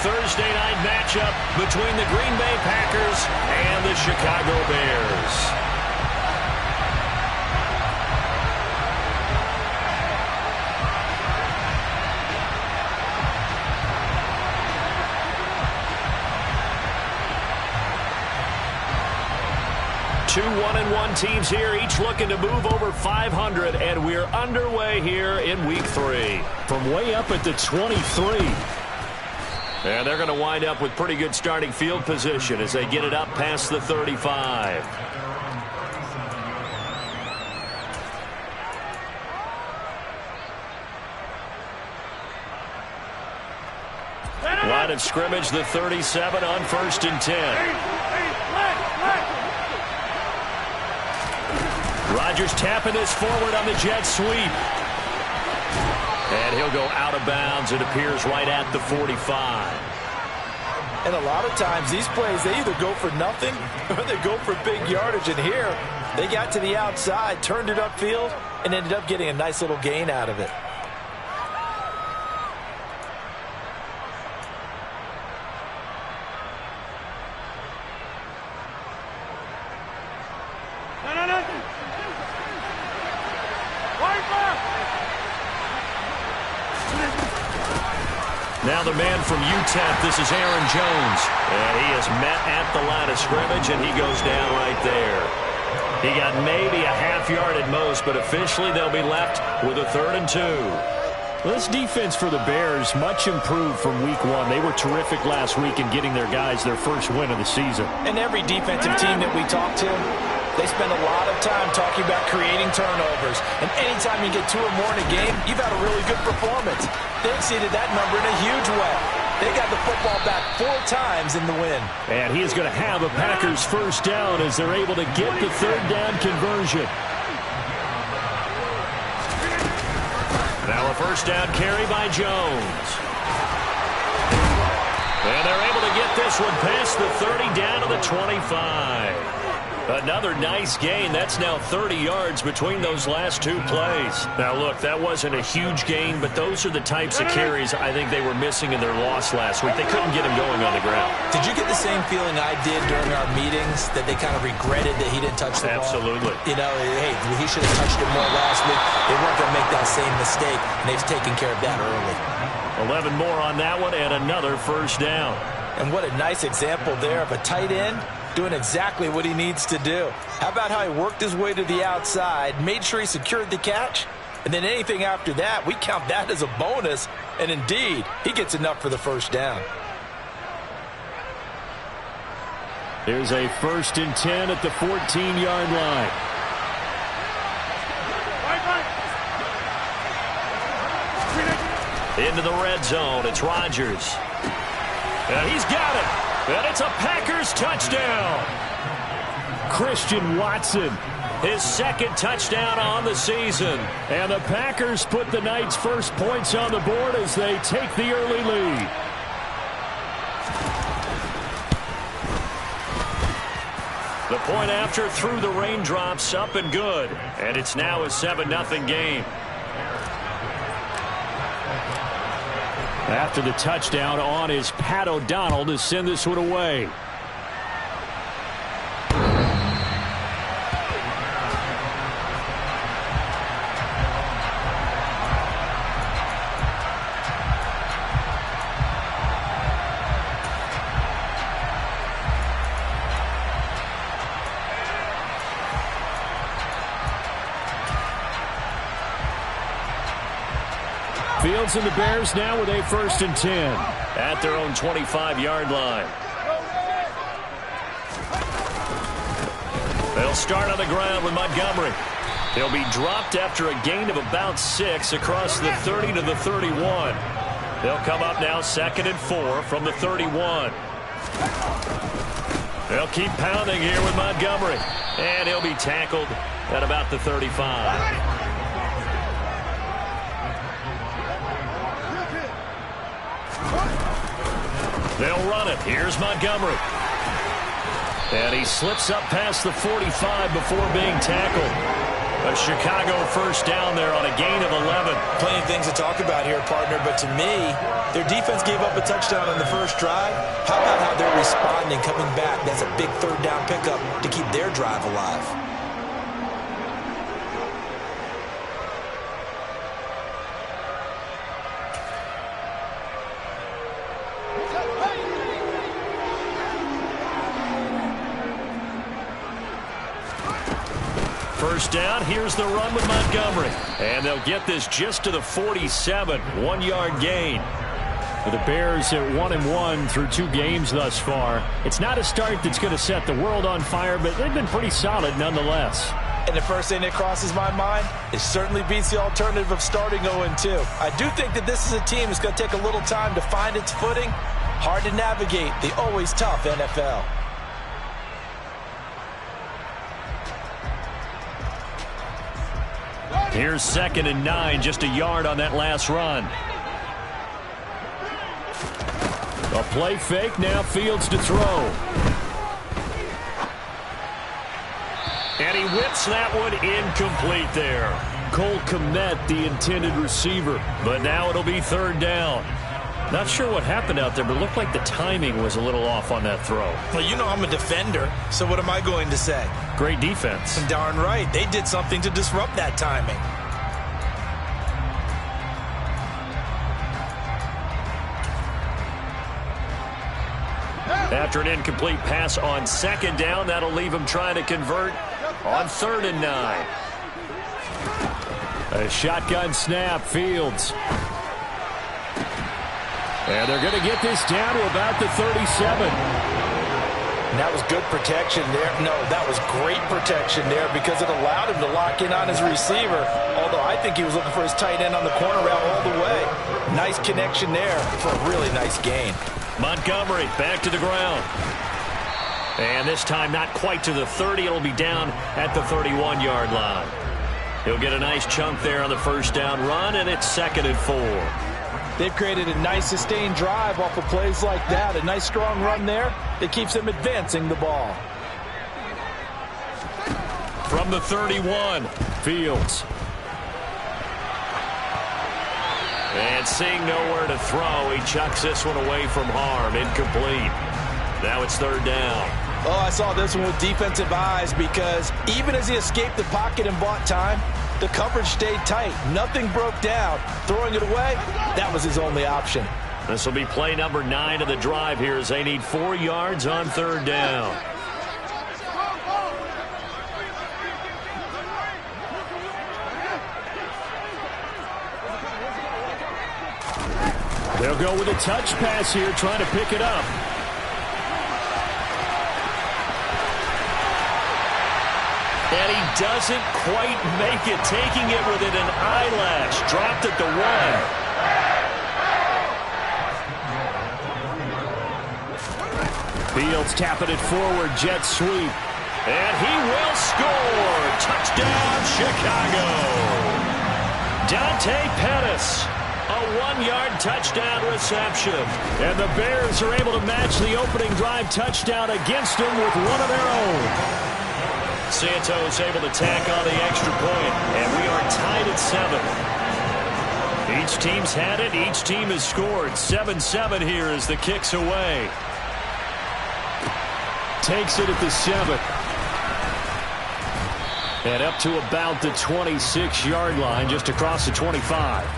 Thursday night matchup between the Green Bay Packers and the Chicago Bears. Two 1-1 teams here, each looking to move over 500, and we're underway here in Week 3. From way up at the 23. And they're going to wind up with pretty good starting field position as they get it up past the 35. Line of scrimmage, the 37 on 1st and 10. Rodgers tapping this forward on the jet sweep. And he'll go out of bounds, it appears, right at the 45. And a lot of times these plays, they either go for nothing or they go for big yardage. And here, they got to the outside, turned it upfield, and ended up getting a nice little gain out of it. Now the man from UTEP, this is Aaron Jones. And he is met at the line of scrimmage, and he goes down right there. He got maybe a half yard at most, but officially they'll be left with a 3rd and 2. Well, this defense for the Bears, much improved from Week 1. They were terrific last week in getting their guys their first win of the season. And every defensive team that we talk to, they spend a lot of time talking about creating turnovers. And anytime you get 2 or more in a game, you've had a really good performance. They exceeded that number in a huge way. They got the football back 4 times in the win. And he is going to have a Packers first down as they're able to get the 3rd down conversion. Now a first down carry by Jones. And they're able to get this one past the 30 down to the 25. Another nice gain. That's now 30 yards between those last 2 plays. Now, look, that wasn't a huge gain, but those are the types of carries I think they were missing in their loss last week. They couldn't get him going on the ground. Did you get the same feeling I did during our meetings, that they kind of regretted that he didn't touch the ball? Absolutely. You know, hey, he should have touched it more last week. They weren't going to make that same mistake, and they've taken care of that early. 11 more on that one, and another first down. And what a nice example there of a tight end doing exactly what he needs to do. How about how he worked his way to the outside, made sure he secured the catch, and then anything after that, we count that as a bonus, and indeed, he gets enough for the first down. There's a 1st and 10 at the 14-yard line. Into the red zone, it's Rodgers. And he's got it. And it's a Packers touchdown. Christian Watson, his 2nd touchdown on the season. And the Packers put the night's first points on the board as they take the early lead. The point after through the raindrops, up and good. And it's now a 7-0 game. After the touchdown on is Pat O'Donnell to send this one away. Fields and the Bears now with a 1st and 10. At their own 25-yard line. They'll start on the ground with Montgomery. He'll be dropped after a gain of about 6 across the 30 to the 31. They'll come up now 2nd and 4 from the 31. They'll keep pounding here with Montgomery. And he'll be tackled at about the 35. They'll run it. Here's Montgomery. And he slips up past the 45 before being tackled. A Chicago first down there on a gain of 11. Plenty of things to talk about here, partner, but to me, their defense gave up a touchdown on the first drive. How about how they're responding, coming back? That's a big third down pickup to keep their drive alive. First down, here's the run with Montgomery. And they'll get this just to the 47, 1-yard gain. With the Bears at 1-1 through 2 games thus far, it's not a start that's going to set the world on fire, but they've been pretty solid nonetheless. And the first thing that crosses my mind, it certainly beats the alternative of starting 0-2. I do think that this is a team that's going to take a little time to find its footing. Hard to navigate the always tough NFL. Here's 2nd and 9, just a yard on that last run. A play fake, now Fields to throw. And he whips that one incomplete there. Cole Kmet, the intended receiver. But now it'll be 3rd down. Not sure what happened out there, but it looked like the timing was a little off on that throw. Well, you know I'm a defender, so what am I going to say? Great defense. Darn right. They did something to disrupt that timing. After an incomplete pass on 2nd down, that'll leave him trying to convert on 3rd and 9. A shotgun snap, Fields. And they're going to get this down to about the 37. And that was good protection there. No, that was great protection there because it allowed him to lock in on his receiver. Although I think he was looking for his tight end on the corner route all the way. Nice connection there for a really nice gain. Montgomery back to the ground. And this time not quite to the 30. It'll be down at the 31-yard line. He'll get a nice chunk there on the first down run, and it's 2nd and 4. They've created a nice sustained drive off of plays like that. A nice strong run there that keeps them advancing the ball. From the 31, Fields. And seeing nowhere to throw, he chucks this one away from harm. Incomplete. Now it's 3rd down. Oh, I saw this one with defensive eyes because even as he escaped the pocket and bought time, the coverage stayed tight. Nothing broke down. Throwing it away, that was his only option. This will be play number 9 of the drive here as they need 4 yards on 3rd down. They'll go with a touch pass here, trying to pick it up. And he doesn't quite make it, taking it within an eyelash. Dropped at the 1. Fields tapping it forward, jet sweep. And he will score. Touchdown, Chicago. Dante Pettis. A 1-yard touchdown reception. And the Bears are able to match the opening drive touchdown against them with one of their own. Santos able to tack on the extra point, and we are tied at 7. Each team's had it. Each team has scored. 7-7 here as the kick's away. Takes it at the 7. And up to about the 26-yard line, just across the 25.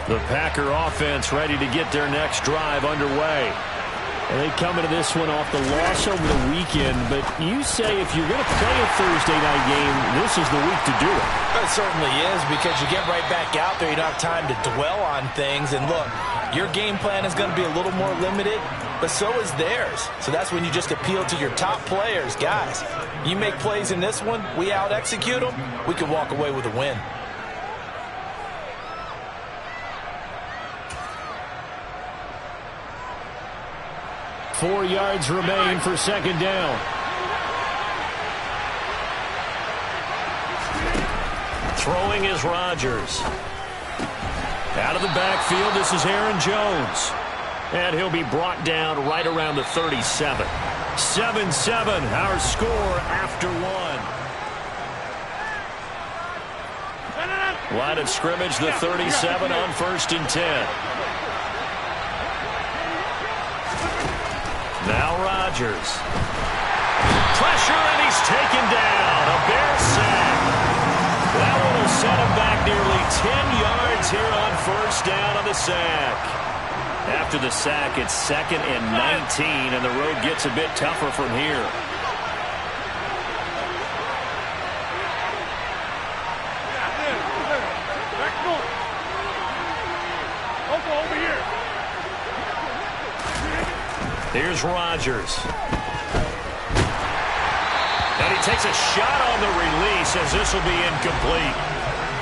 The Packer offense ready to get their next drive underway. And they come into this one off the loss over the weekend, but you say if you're going to play a Thursday night game, this is the week to do it. It certainly is because you get right back out there. You don't have time to dwell on things. And look, your game plan is going to be a little more limited, but so is theirs. So that's when you just appeal to your top players. Guys, you make plays in this one, we out-execute them, we can walk away with a win. 4 yards remain for second down. Throwing is Rodgers. Out of the backfield, this is Aaron Jones. And he'll be brought down right around the 37. 7-7, our score after one. Line of scrimmage, the 37 on 1st and 10. Now Rodgers. Pressure, and he's taken down. A Bear sack. That one will set him back nearly 10 yards here on 1st down on the sack. After the sack, it's 2nd and 19, and the road gets a bit tougher from here. Here's Rodgers. And he takes a shot on the release as this will be incomplete.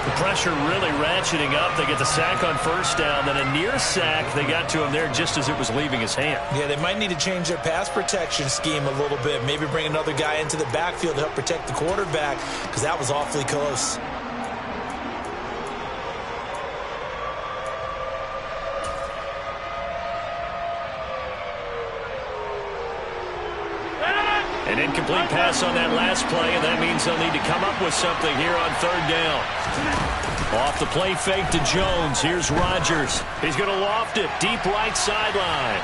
The pressure really ratcheting up. They get the sack on 1st down, then a near sack. They got to him there just as it was leaving his hand. Yeah, they might need to change their pass protection scheme a little bit. Maybe bring another guy into the backfield to help protect the quarterback, because that was awfully close. An incomplete pass on that last play, and that means they'll need to come up with something here on 3rd down. Off the play fake to Jones. Here's Rodgers. He's going to loft it. Deep right sideline.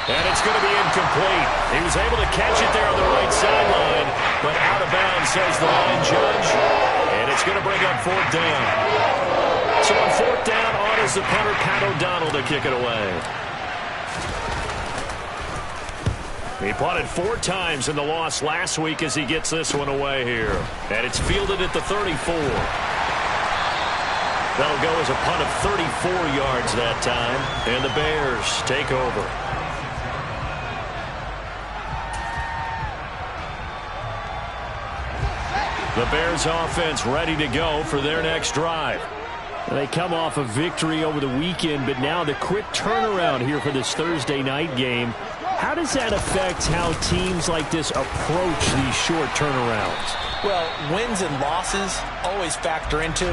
And it's going to be incomplete. He was able to catch it there on the right sideline, but out of bounds, says the line judge. And it's going to bring up 4th down. So on 4th down, on is the punter, Pat O'Donnell, to kick it away. He punted 4 times in the loss last week as he gets this one away here. And it's fielded at the 34. That'll go as a punt of 34 yards that time. And the Bears take over. The Bears offense ready to go for their next drive. They come off a victory over the weekend, but now the quick turnaround here for this Thursday night game. How does that affect how teams like this approach these short turnarounds? Well, wins and losses always factor into,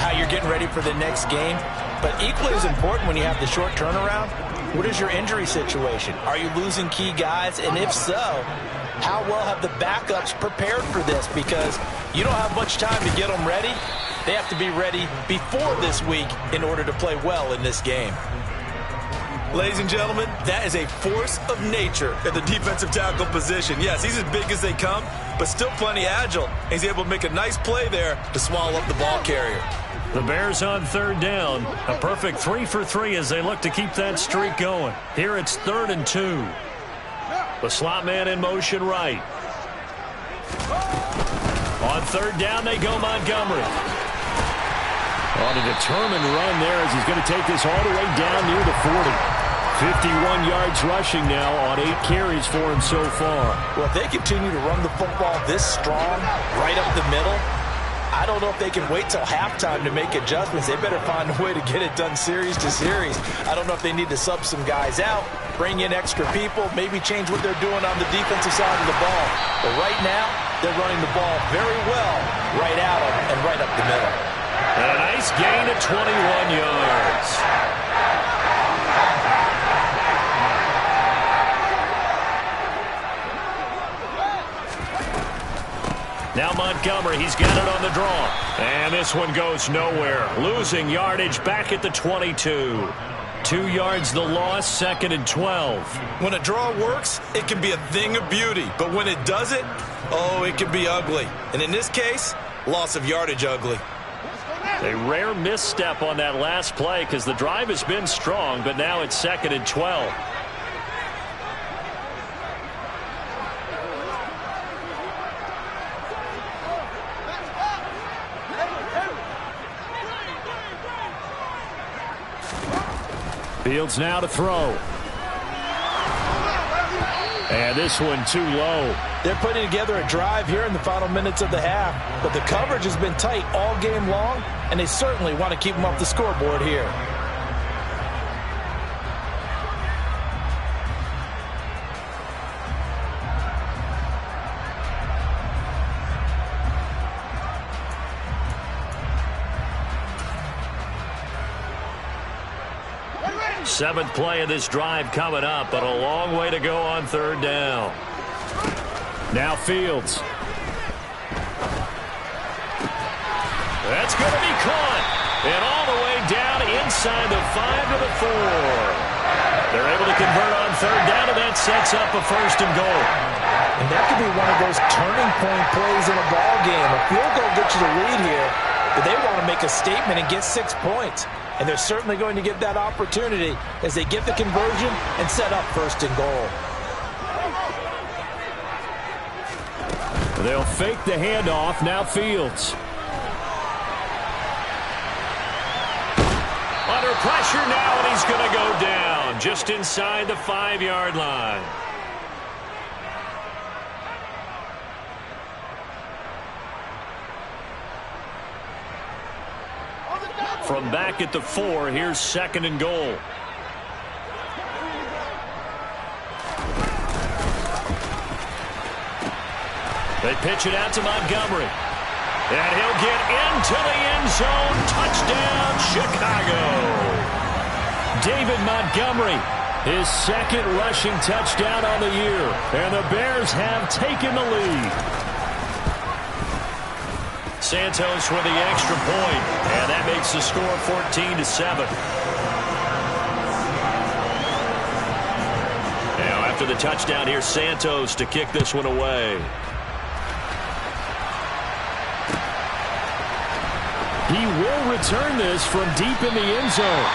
how you're getting ready for the next game. But equally as important when you have the short turnaround, what is your injury situation? Are you losing key guys? And if so, how well have the backups prepared for this? Because you don't have much time to get them ready. They have to be ready before this week in order to play well in this game. Ladies and gentlemen, that is a force of nature at the defensive tackle position. Yes, he's as big as they come, but still plenty agile. He's able to make a nice play there to swallow up the ball carrier. The Bears on 3rd down. A perfect 3 for 3 as they look to keep that streak going. Here it's 3rd and 2. The slot man in motion right. On 3rd down, they go Montgomery. On a determined run there as he's going to take this all the way down near the 40. 51 yards rushing now on 8 carries for him so far. Well, if they continue to run the football this strong, right up the middle, I don't know if they can wait till halftime to make adjustments. They better find a way to get it done series to series. I don't know if they need to sub some guys out, bring in extra people, maybe change what they're doing on the defensive side of the ball. But right now, they're running the ball very well right at them and right up the middle. And a nice gain of 21 yards. Now Montgomery, he's got it on the draw. And this one goes nowhere. Losing yardage back at the 22. 2 yards the loss, 2nd and 12. When a draw works, it can be a thing of beauty. But when it doesn't, oh, it can be ugly. And in this case, loss of yardage ugly. A rare misstep on that last play because the drive has been strong, but now it's 2nd and 12. Fields now to throw. And this one too low. They're putting together a drive here in the final minutes of the half. But the coverage has been tight all game long, and they certainly want to keep them off the scoreboard here. Seventh play of this drive coming up, but a long way to go on third down. Now Fields. That's going to be caught. And all the way down inside the 5 to the 4. They're able to convert on third down, and that sets up a first and goal. And that could be one of those turning point plays in a ball game. A field goal gets you the lead here, but they want to make a statement and get 6 points. And they're certainly going to get that opportunity as they get the conversion and set up first and goal. They'll fake the handoff. Now Fields. Under pressure now, and he's going to go down just inside the 5-yard line. From back at the 4, here's second and goal. They pitch it out to Montgomery. And he'll get into the end zone. Touchdown, Chicago. David Montgomery, his second rushing touchdown on the year. And the Bears have taken the lead. Santos with the extra point, and that makes the score 14-7. Now, after the touchdown, here's Santos to kick this one away. He will return this from deep in the end zone.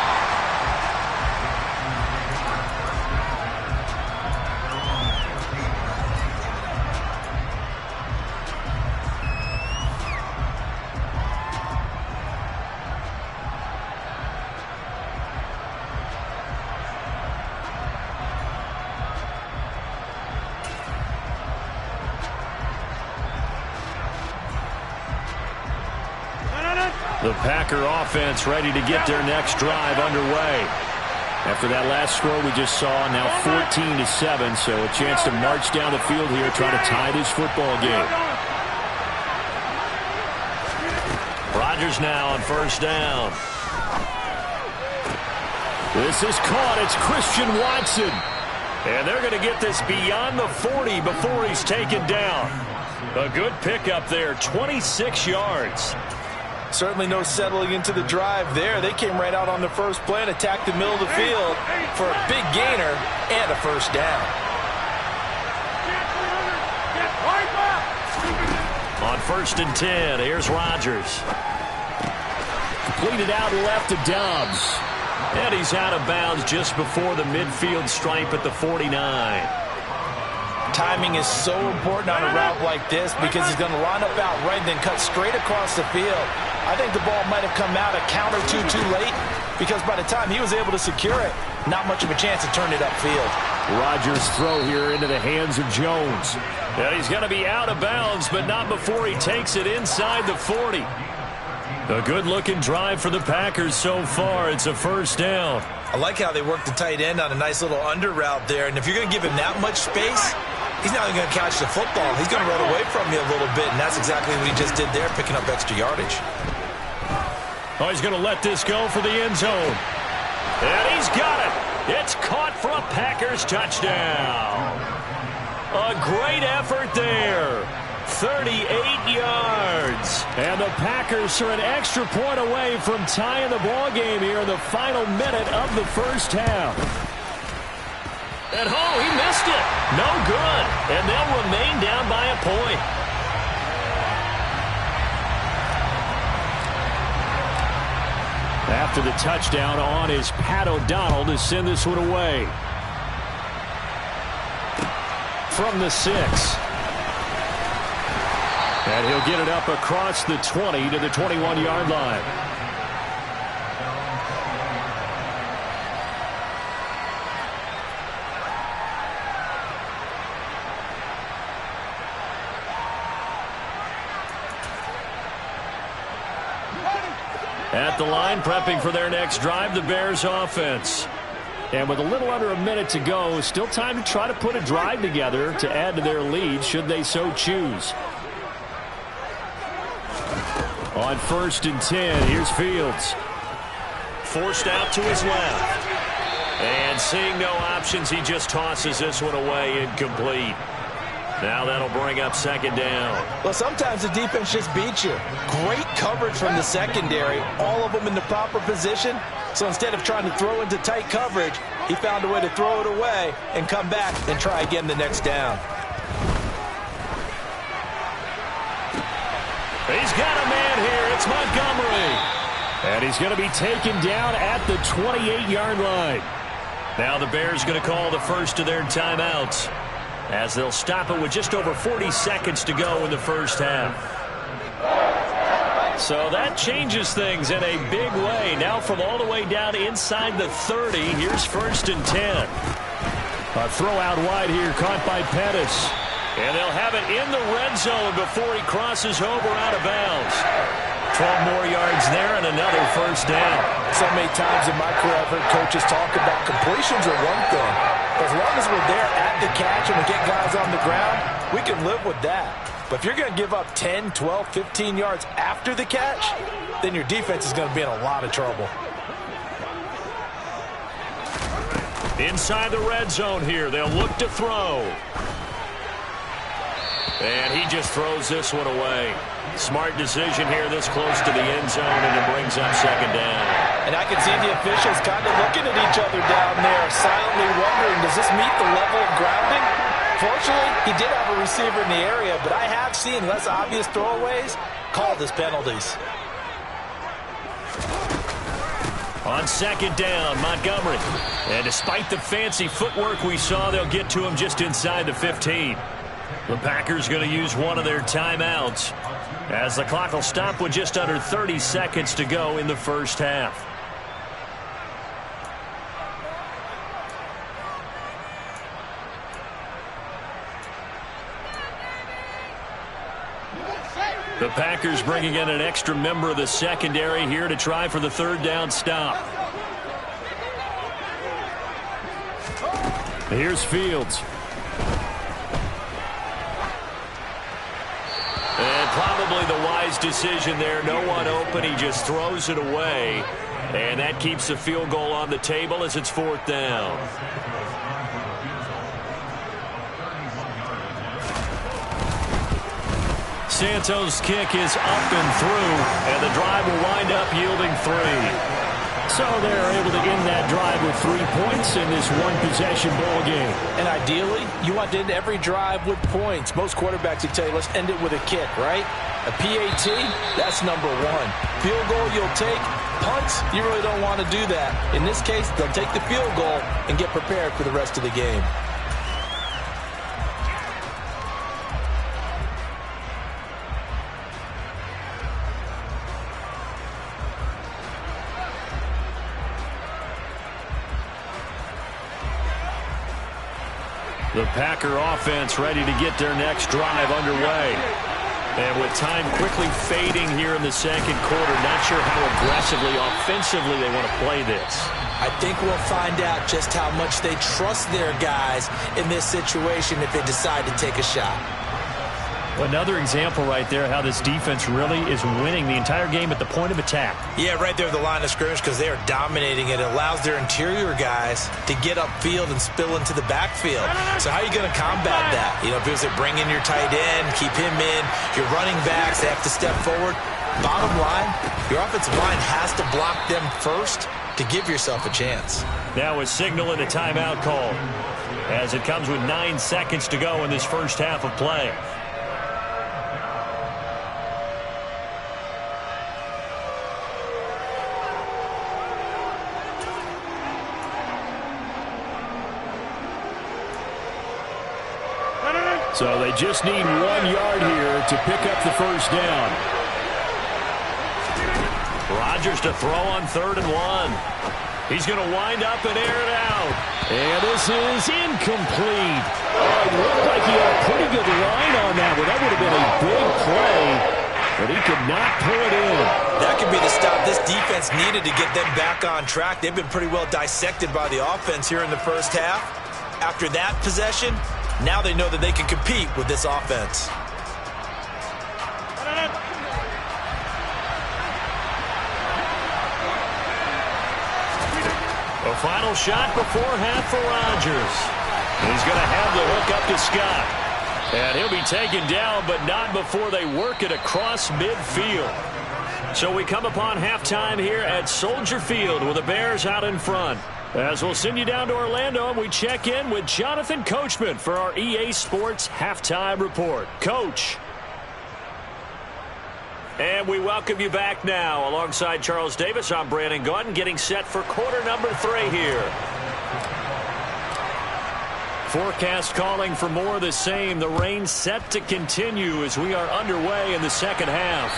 The Packer offense ready to get their next drive underway. After that last score we just saw, now 14-7, so a chance to march down the field here, try to tie this football game. Rodgers now on first down. This is caught. It's Christian Watson. And they're going to get this beyond the 40 before he's taken down. A good pickup there, 26 yards. Certainly no settling into the drive there. They came right out on the first play and attacked the middle of the field for a big gainer and a first down. On first and 10, here's Rodgers. Completed out left to Dobbs. And he's out of bounds just before the midfield stripe at the 49. Timing is so important on a route like this because he's going to line up out right and then cut straight across the field. I think the ball might have come out a count or two too late because by the time he was able to secure it, not much of a chance to turn it upfield. Rodgers' throw here into the hands of Jones. And he's going to be out of bounds, but not before he takes it inside the 40. A good-looking drive for the Packers so far. It's a first down. I like how they work the tight end on a nice little under route there. And if you're going to give him that much space, he's not even going to catch the football. He's going to run away from you a little bit, and that's exactly what he just did there, picking up extra yardage. Oh, he's going to let this go for the end zone. And he's got it. It's caught for a Packers touchdown. A great effort there. 38 yards. And the Packers are an extra point away from tying the ball game here in the final minute of the first half. And oh, he missed it. No good. And they'll remain down by a point. After the touchdown on is Pat O'Donnell to send this one away. From the 6. And he'll get it up across the 20 to the 21-yard line. At the line, prepping for their next drive, the Bears offense. And with a little under a minute to go, still time to try to put a drive together to add to their lead should they so choose. On first and 10, here's Fields. Forced out to his left. And seeing no options, he just tosses this one away, incomplete. Now that'll bring up second down. Well, sometimes the defense just beats you. Great coverage from the secondary, all of them in the proper position. So instead of trying to throw into tight coverage, he found a way to throw it away and come back and try again the next down. He's got a man here. It's Montgomery. And he's going to be taken down at the 28-yard line. Now the Bears going to call the first of their timeouts, as they'll stop it with just over 40 seconds to go in the first half. So that changes things in a big way. Now from all the way down inside the 30, here's 1st and 10. A throw out wide here, caught by Pettis. And they'll have it in the red zone before he crosses over out of bounds. 12 more yards there and another first down. So many times in my career I've heard coaches talk about completions are one thing. But as long as we're there at the catch and we get guys on the ground, we can live with that. But if you're going to give up 10, 12, 15 yards after the catch, then your defense is going to be in a lot of trouble. Inside the red zone here, they'll look to throw. And he just throws this one away. Smart decision here this close to the end zone, and it brings up second down. And I can see the officials kind of looking at each other down there, silently wondering, does this meet the level of grounding? Fortunately, he did have a receiver in the area, but I have seen less obvious throwaways called as penalties. On second down, Montgomery. And despite the fancy footwork we saw, they'll get to him just inside the 15. The Packers going to use one of their timeouts, as the clock will stop with just under 30 seconds to go in the first half. The Packers bringing in an extra member of the secondary here to try for the third down stop. Here's Fields. And probably the wise decision there. No one open. He just throws it away. And that keeps the field goal on the table as it's fourth down. Santos' kick is up and through, and the drive will wind up yielding 3. So they're able to end that drive with 3 points in this one-possession ball game. And ideally, you want to end every drive with points. Most quarterbacks would tell you, let's end it with a kick, right? A PAT, that's number 1. Field goal you'll take. Punts, you really don't want to do that. In this case, they'll take the field goal and get prepared for the rest of the game. The Packer offense ready to get their next drive underway. And with time quickly fading here in the second quarter, not sure how aggressively, offensively they want to play this. I think we'll find out just how much they trust their guys in this situation if they decide to take a shot. Another example right there how this defense really is winning the entire game at the point of attack. Yeah, right there at the line of scrimmage because they are dominating it. It allows their interior guys to get upfield and spill into the backfield. So how are you going to combat that? You know, if it was to bring in your tight end, keep him in, your running backs, they have to step forward. Bottom line, your offensive line has to block them first to give yourself a chance. Now a signal and a timeout call as it comes with 9 seconds to go in this first half of play. So they just need 1 yard here to pick up the first down. Rodgers to throw on 3rd and 1. He's going to wind up and air it out. And this is incomplete. Oh, it looked like he had a pretty good line on that one. That would have been a big play, but he could not pull it in. That could be the stop this defense needed to get them back on track. They've been pretty well dissected by the offense here in the first half. After that possession, now they know that they can compete with this offense. A Final shot before half for Rodgers. He's going to have the hook up to Scott. And he'll be taken down, but not before they work it across midfield. So we come upon halftime here at Soldier Field with the Bears out in front. As we'll send you down to Orlando, and we check in with Jonathan Coachman for our EA Sports Halftime Report. Coach. And we welcome you back now. Alongside Charles Davis, I'm Brandon Gaudin, getting set for quarter number 3 here. Forecast calling for more of the same. The rain set to continue as we are underway in the second half.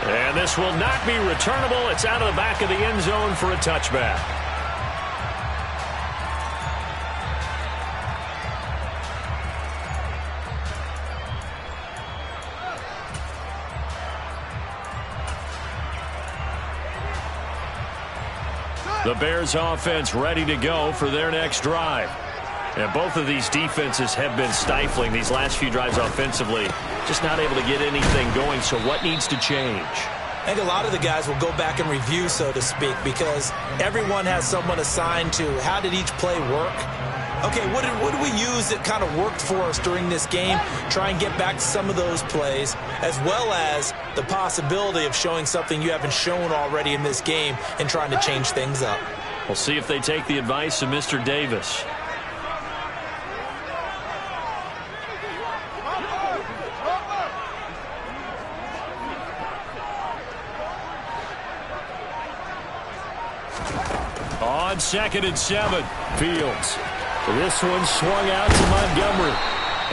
And this will not be returnable. It's out of the back of the end zone for a touchback. The Bears offense ready to go for their next drive. And both of these defenses have been stifling these last few drives offensively. Just not able to get anything going, so what needs to change? I think a lot of the guys will go back and review, so to speak, because everyone has someone assigned to how did each play work. Okay, what did we use that kind of worked for us during this game? Try and get back to some of those plays, as well as the possibility of showing something you haven't shown already in this game and trying to change things up. We'll see if they take the advice of Mr. Davis. On 2nd and 7, Fields. This one swung out to Montgomery.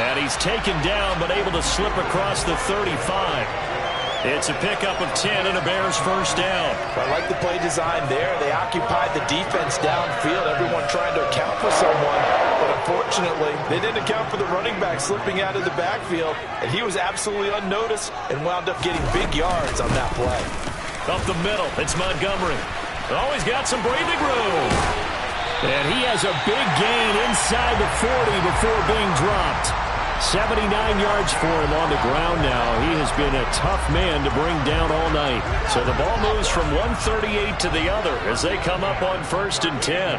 And he's taken down, but able to slip across the 35. It's a pickup of 10 and a Bears first down. I like the play design there. They occupied the defense downfield, everyone trying to account for someone. But unfortunately, they didn't account for the running back slipping out of the backfield. And he was absolutely unnoticed and wound up getting big yards on that play. Up the middle, it's Montgomery. Always got some breathing room. And he has a big gain inside the 40 before being dropped. 79 yards for him on the ground now. He has been a tough man to bring down all night. So the ball moves from 138 to the other as they come up on 1st and 10.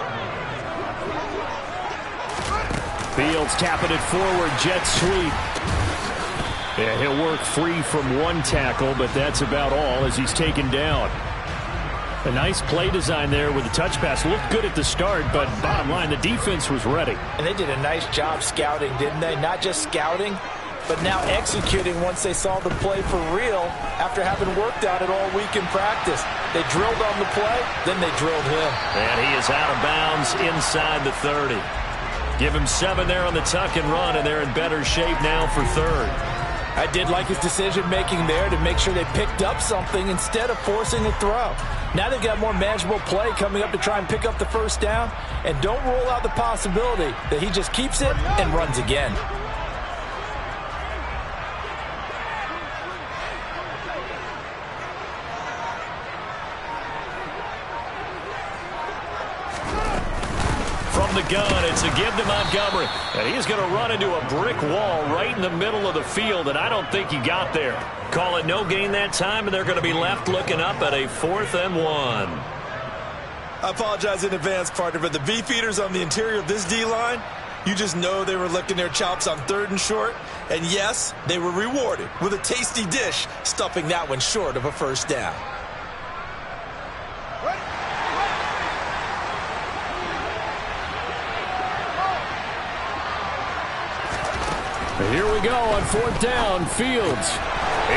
Fields tapping it forward, jet sweep. And he'll work free from one tackle, but that's about all as he's taken down. A nice play design there with the touch pass. Looked good at the start, but bottom line, the defense was ready. And they did a nice job scouting, didn't they? Not just scouting, but now executing once they saw the play for real after having worked on it all week in practice. They drilled on the play, then they drilled him. And he is out of bounds inside the 30. Give him 7 there on the tuck and run, and they're in better shape now for 3rd. I did like his decision-making there to make sure they picked up something instead of forcing a throw. Now they've got more manageable play coming up to try and pick up the first down, and don't rule out the possibility that he just keeps it and runs again. From the gun, it's a give to Montgomery. And he's going to run into a brick wall right in the middle of the field, and I don't think he got there. Call it no gain that time, and they're going to be left looking up at a 4th and 1. I apologize in advance, partner, but the beefeaters on the interior of this D-line, you just know they were licking their chops on 3rd and short. And yes, they were rewarded with a tasty dish, stuffing that one short of a first down. Here we go on 4th down. Fields.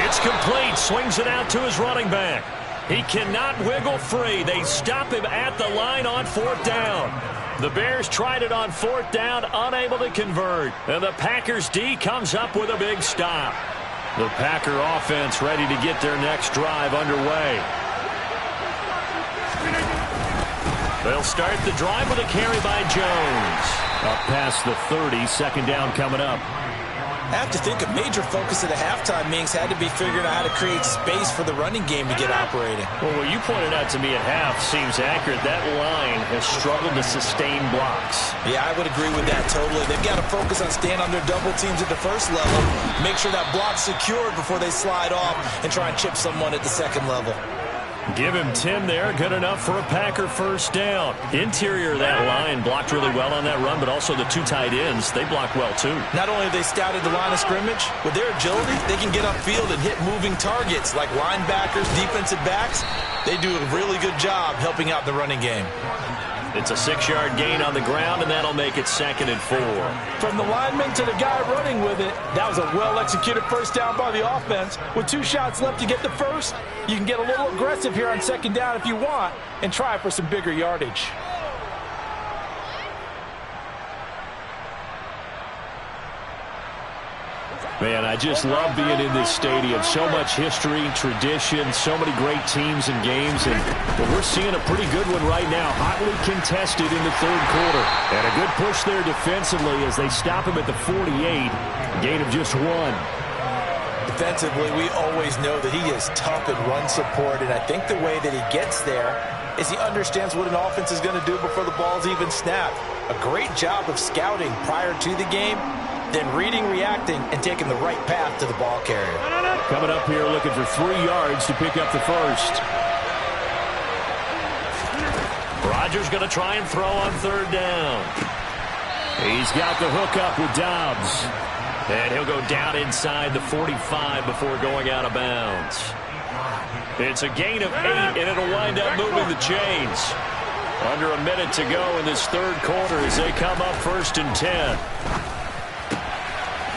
It's complete. Swings it out to his running back. He cannot wiggle free. They stop him at the line on 4th down. The Bears tried it on 4th down, unable to convert. And the Packers D comes up with a big stop. The Packer offense ready to get their next drive underway. They'll start the drive with a carry by Jones. Up past the 30, 2nd down coming up. I have to think a major focus of the halftime meetings had to be figuring out how to create space for the running game to get operating. Well, what you pointed out to me at half seems accurate. That line has struggled to sustain blocks. Yeah, I would agree with that totally. They've got to focus on staying on their double teams at the first level, make sure that block's secured before they slide off and try and chip someone at the 2nd level. Give him 10 there. Good enough for a Packer first down. Interior of that line blocked really well on that run, but also the two tight ends, they blocked well too. Not only have they scouted the line of scrimmage, with their agility, they can get upfield and hit moving targets like linebackers, defensive backs. They do a really good job helping out the running game. It's a 6-yard gain on the ground, and that'll make it 2nd and 4. From the lineman to the guy running with it, that was a well-executed first down by the offense. With 2 shots left to get the first, you can get a little aggressive here on 2nd down if you want and try for some bigger yardage. Man, I just love being in this stadium. So much history, tradition, so many great teams and games. But we're seeing a pretty good one right now. Hotly contested in the 3rd quarter. And a good push there defensively as they stop him at the 48. Gain of just 1. Defensively, we always know that he is tough in run support. And I think the way that he gets there is he understands what an offense is going to do before the ball's even snapped. A great job of scouting prior to the game, then reading, reacting, and taking the right path to the ball carrier. Coming up here looking for 3 yards to pick up the first. Rodgers going to try and throw on 3rd down. He's got the hook up with Dobbs. And he'll go down inside the 45 before going out of bounds. It's a gain of 8, and it'll wind up moving the chains. Under a minute to go in this 3rd quarter as they come up 1st and 10.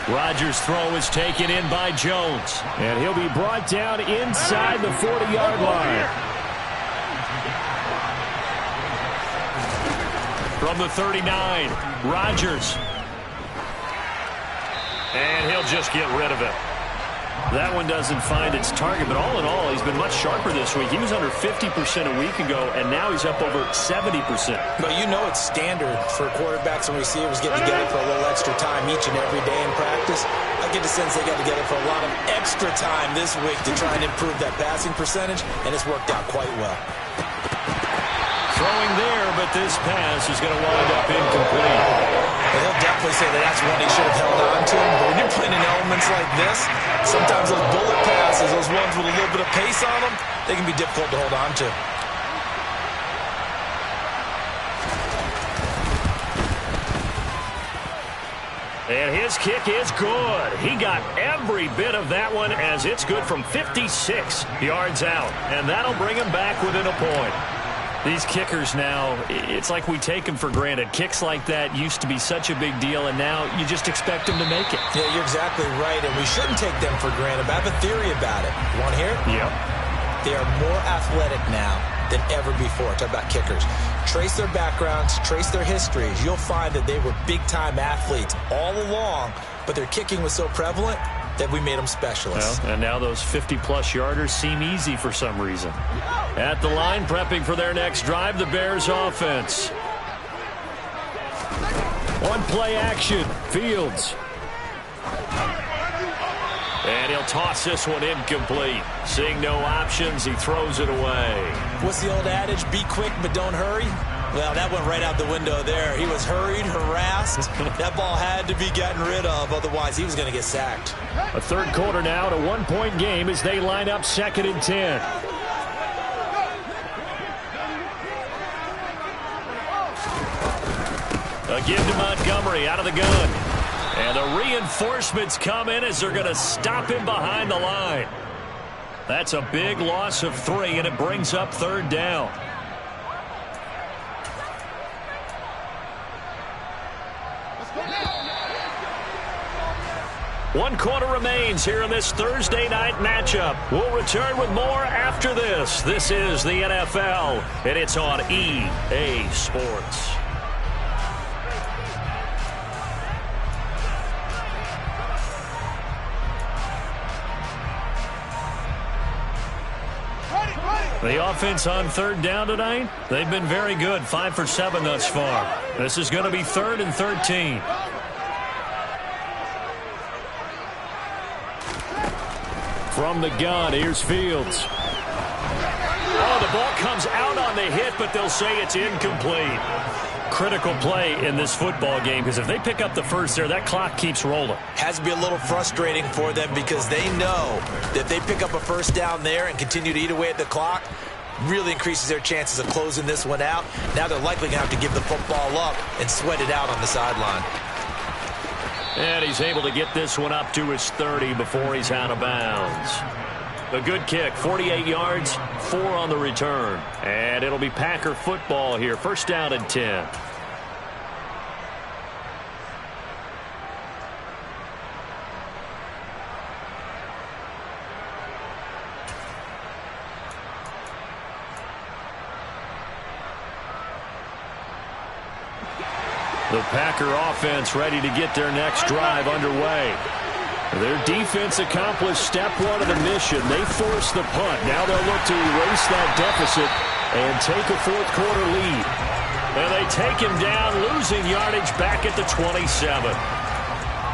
Rodgers' throw is taken in by Jones. And he'll be brought down inside the 40-yard line. From the 39, Rodgers. And he'll just get rid of it. That one doesn't find its target, but all in all, he's been much sharper this week. He was under 50% a week ago, and now he's up over 70%. But you know it's standard for quarterbacks and receivers get together for a little extra time each and every day in practice. I get the sense they got together for a lot of extra time this week to try and improve that passing percentage, and it's worked out quite well. Throwing there, but this pass is going to wind up incomplete. Well, he'll definitely say that that's one he should have held on to. But when you're playing in elements like this, sometimes those bullet passes, those ones with a little bit of pace on them, they can be difficult to hold on to. And his kick is good. He got every bit of that one as it's good from 56 yards out. And that'll bring him back within a point. These kickers now, it's like we take them for granted. Kicks like that used to be such a big deal, and now you just expect them to make it. Yeah, you're exactly right, and we shouldn't take them for granted. But I have a theory about it. You want to hear it? Yep. They are more athletic now than ever before. Talk about kickers. Trace their backgrounds, trace their histories. You'll find that they were big-time athletes all along, but their kicking was so prevalent that we made them specialists. Well, and now those 50-plus yarders seem easy for some reason. At the line, prepping for their next drive, the Bears offense. One play action, Fields. And he'll toss this one incomplete. Seeing no options, he throws it away. What's the old adage? Be quick, but don't hurry. Well, that went right out the window there. He was hurried, harassed. That ball had to be gotten rid of, otherwise he was going to get sacked. A 3rd quarter now, and a 1-point game as they line up 2nd and 10. A give to Montgomery out of the gun. And the reinforcements come in as they're going to stop him behind the line. That's a big loss of 3, and it brings up 3rd down. One quarter remains here in this Thursday night matchup. We'll return with more after this. This is the NFL, and it's on EA Sports. The offense on 3rd down tonight, they've been very good, 5 for 7 thus far. This is going to be 3rd and 13. From the gun, here's Fields. Oh, the ball comes out on the hit, but they'll say it's incomplete. Critical play in this football game, because if they pick up the first there, that clock keeps rolling. Has to be a little frustrating for them because they know that if they pick up a first down there and continue to eat away at the clock, really increases their chances of closing this one out. Now they're likely going to have to give the football up and sweat it out on the sideline. And he's able to get this one up to his 30 before he's out of bounds. A good kick, 48 yards, 4 on the return. And it'll be Packer football here, first down and 10. The Packer offense ready to get their next drive underway. Their defense accomplished step one of the mission. They forced the punt. Now they'll look to erase that deficit and take a fourth-quarter lead. And they take him down, losing yardage back at the 27.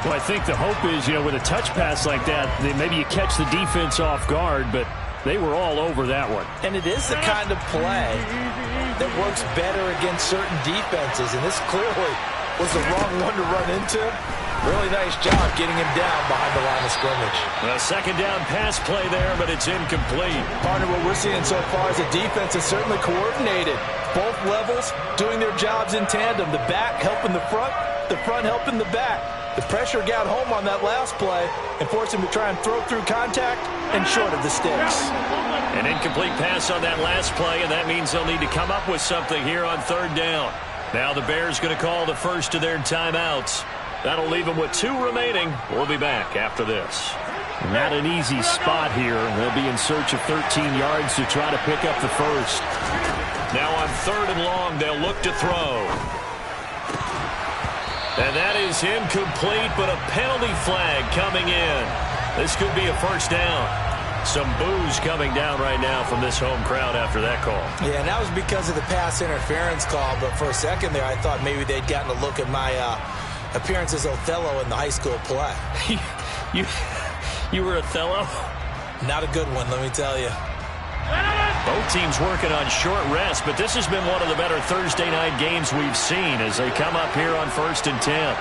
Well, I think the hope is, with a touch pass like that, maybe you catch the defense off guard, but they were all over that one. And it is the kind of play that works better against certain defenses, and this clearly was the wrong one to run into. Really nice job getting him down behind the line of scrimmage. A second down pass play there, but it's incomplete. Partner, what we're seeing so far is the defense is certainly coordinated. Both levels doing their jobs in tandem. The back helping the front helping the back. The pressure got home on that last play and forced him to try and throw through contact and short of the sticks. An incomplete pass on that last play, and that means they'll need to come up with something here on third down. Now the Bears going to call the first of their timeouts. That'll leave them with 2 remaining. We'll be back after this. Not an easy spot here. They'll be in search of 13 yards to try to pick up the first. Now on third and long, they'll look to throw. And that is incomplete, but a penalty flag coming in. This could be a first down. Some boos coming down right now from this home crowd after that call. Yeah, and that was because of the pass interference call, but for a second there I thought maybe they'd gotten a look at my appearance as Othello in the high school play. You were Othello? Not a good one, let me tell you. Both teams working on short rest, but this has been one of the better Thursday night games we've seen as they come up here on 1st and 10.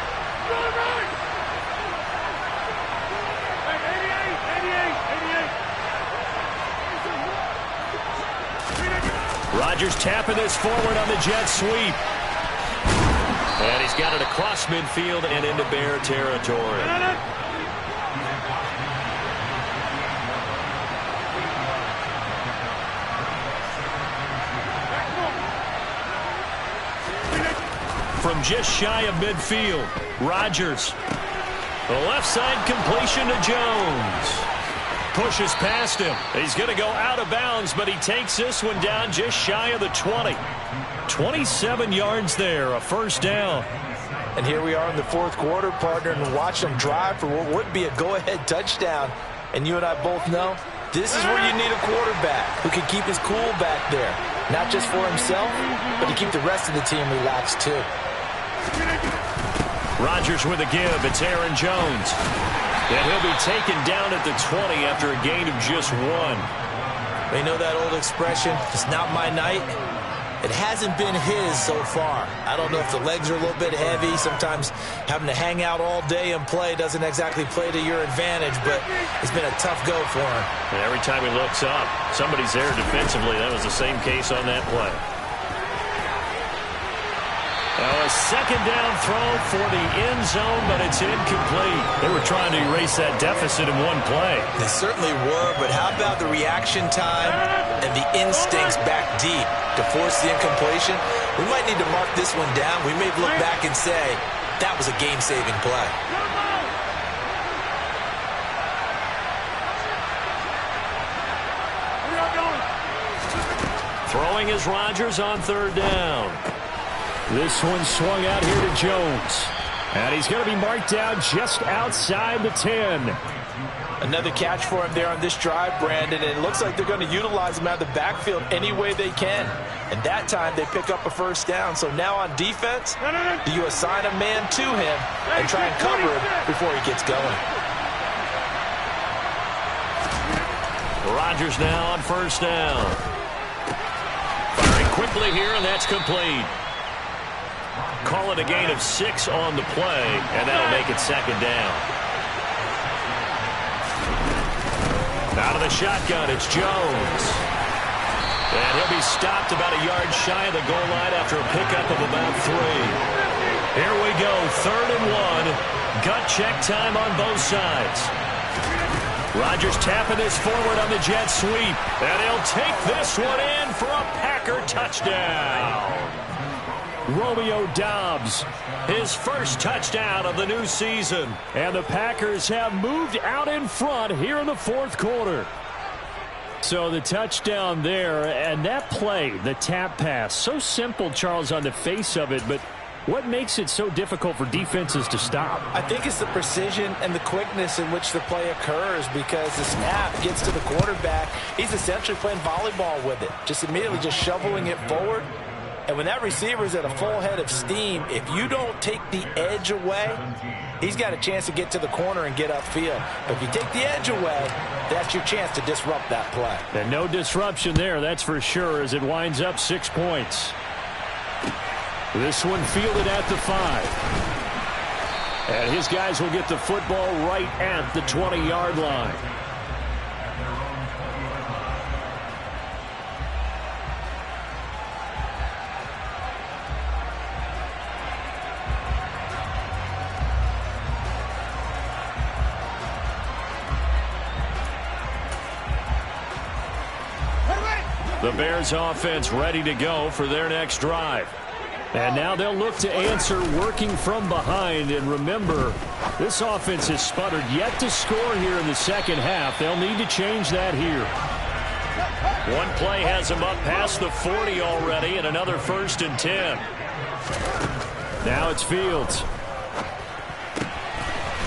Rodgers tapping this forward on the jet sweep. And he's got it across midfield and into Bear territory. From just shy of midfield, Rodgers. The left side completion to Jones. Pushes past him. He's going to go out of bounds, but he takes this one down just shy of the 20. 27 yards there, a first down. And here we are in the fourth quarter, partner, and watch them drive for what would be a go-ahead touchdown. And you and I both know this is where you need a quarterback who can keep his cool back there. Not just for himself, but to keep the rest of the team relaxed too. Rodgers with a give. It's Aaron Jones. And he'll be taken down at the 20 after a gain of just 1. They know that old expression, it's not my night. It hasn't been his so far. I don't know if the legs are a little bit heavy. Sometimes having to hang out all day and play doesn't exactly play to your advantage, but it's been a tough go for him. And every time he looks up, somebody's there defensively. That was the same case on that play. Now a second down throw for the end zone, but it's incomplete. They were trying to erase that deficit in one play. They certainly were, but how about the reaction time and the instincts back deep to force the incompletion? We might need to mark this one down. We may look back and say, that was a game-saving play. Throwing is Rodgers on third down. This one swung out here to Jones. And he's going to be marked down just outside the 10. Another catch for him there on this drive, Brandon, and it looks like they're going to utilize him out of the backfield any way they can. And that time they pick up a first down. So now on defense, do you assign a man to him and try and cover him before he gets going? Rodgers now on first down. Firing quickly here, and that's complete. Call it a gain of 6 on the play, and that'll make it second down. Out of the shotgun, it's Jones. And He's stopped about a yard shy of the goal line after a pickup of about 3. Here we go, 3rd and 1. Gut check time on both sides. Rodgers tapping this forward on the jet sweep. And he'll take this one in for a Packer touchdown. Romeo Doubs, his first touchdown of the new season. And the Packers have moved out in front here in the 4th quarter. So the touchdown there, and that play, the tap pass, so simple, Charles, on the face of it, but what makes it so difficult for defenses to stop? I think it's the precision and the quickness in which the play occurs, because the snap gets to the quarterback. He's essentially playing volleyball with it, just immediately just shoveling it forward. And when that receiver's at a full head of steam, if you don't take the edge away, he's got a chance to get to the corner and get upfield. But if you take the edge away, that's your chance to disrupt that play. And no disruption there, that's for sure, as it winds up 6 points. This one fielded at the 5. And his guys will get the football right at the 20-yard line. The Bears offense ready to go for their next drive. And now they'll look to answer working from behind. And remember, this offense has sputtered yet to score here in the second half. They'll need to change that here. One play has him up past the 40 already, and another 1st and 10. Now it's Fields.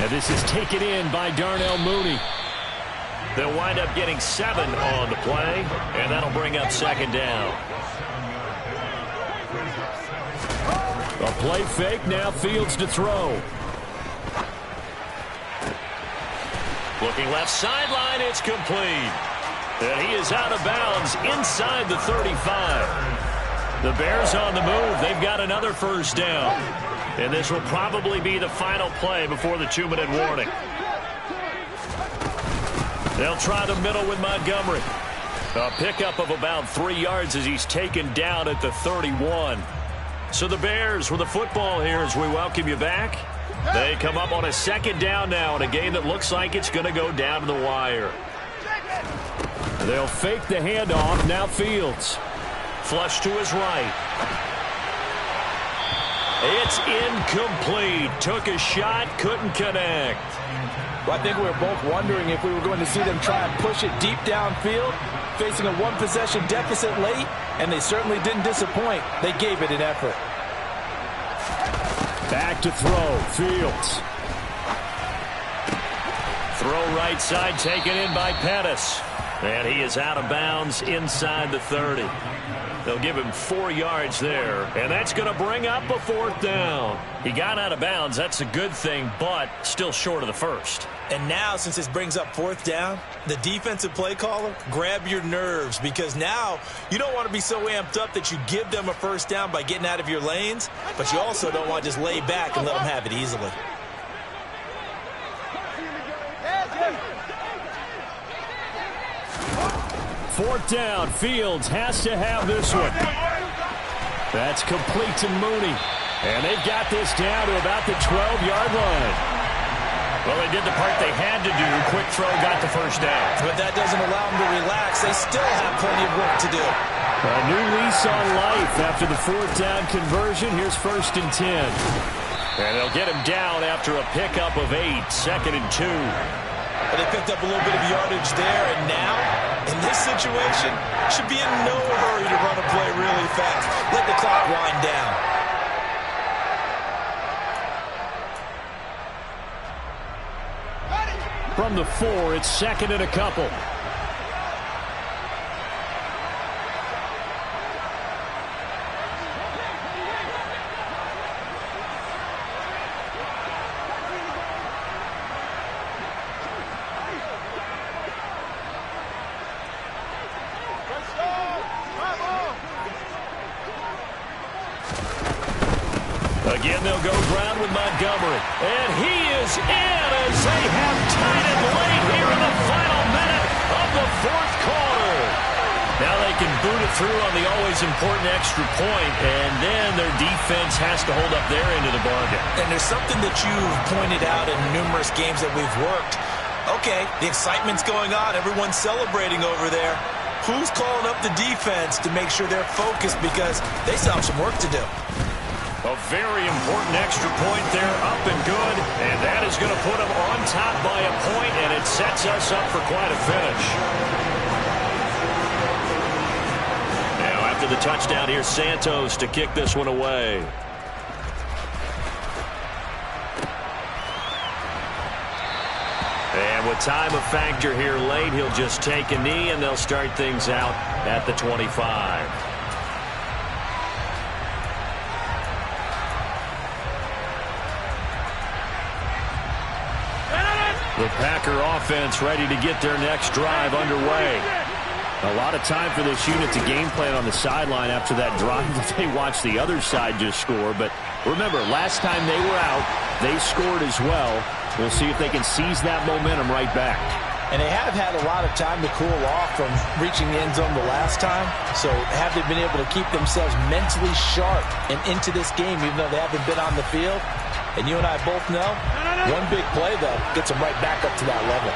And this is taken in by Darnell Mooney. They'll wind up getting 7 on the play, and that'll bring up 2nd down. A play fake, now Fields to throw. Looking left sideline, it's complete. And he is out of bounds inside the 35. The Bears on the move. They've got another 1st down. And this will probably be the final play before the 2-minute warning. They'll try the middle with Montgomery. A pickup of about 3 yards as he's taken down at the 31. So the Bears with the football here as we welcome you back. They come up on a 2nd down now in a game that looks like it's going to go down to the wire. They'll fake the handoff. Now Fields. Flush to his right. It's incomplete. Took a shot, couldn't connect. Well, I think we were both wondering if we were going to see them try and push it deep downfield, facing a 1-possession deficit late, and they certainly didn't disappoint. They gave it an effort. Back to throw. Fields. Throw right side taken in by Pettis. And he is out of bounds inside the 30. They'll give him 4 yards there, and that's going to bring up a 4th down. He got out of bounds. That's a good thing, but still short of the 1st. And now, since this brings up 4th down, the defensive play caller, grab your nerves, because now you don't want to be so amped up that you give them a 1st down by getting out of your lanes, but you also don't want to just lay back and let them have it easily. Fourth down. Fields has to have this one. That's complete to Mooney. And they've got this down to about the 12-yard line. Well, they did the part they had to do. Quick throw got the 1st down. But that doesn't allow them to relax. They still have plenty of work to do. A new lease on life after the 4th down conversion. Here's 1st and 10. And they'll get him down after a pickup of 8. 2nd and 2. But they picked up a little bit of yardage there, and now, in this situation, should be in no hurry to run a play really fast. Let the clock wind down. From the 4, it's 2nd and a couple. Again, they'll go ground with Montgomery. And he is in as they have tied it late here in the final minute of the 4th quarter. Now they can boot it through on the always important extra point, and then their defense has to hold up their end of the bargain. And there's something that you've pointed out in numerous games that we've worked. Okay, the excitement's going on. Everyone's celebrating over there. Who's calling up the defense to make sure they're focused because they still have some work to do? A very important extra point there, up and good, and that is going to put them on top by a point, and it sets us up for quite a finish. Now, after the touchdown, here's Santos to kick this one away. And with time a factor here late, he'll just take a knee, and they'll start things out at the 25. The Packer offense ready to get their next drive underway. A lot of time for this unit to game plan on the sideline after that drive that they watched the other side just score. But remember, last time they were out, they scored as well. We'll see if they can seize that momentum right back. And they have had a lot of time to cool off from reaching the end zone the last time. So have they been able to keep themselves mentally sharp and into this game even though they haven't been on the field? And you and I both know, one big play, though, gets them right back up to that level.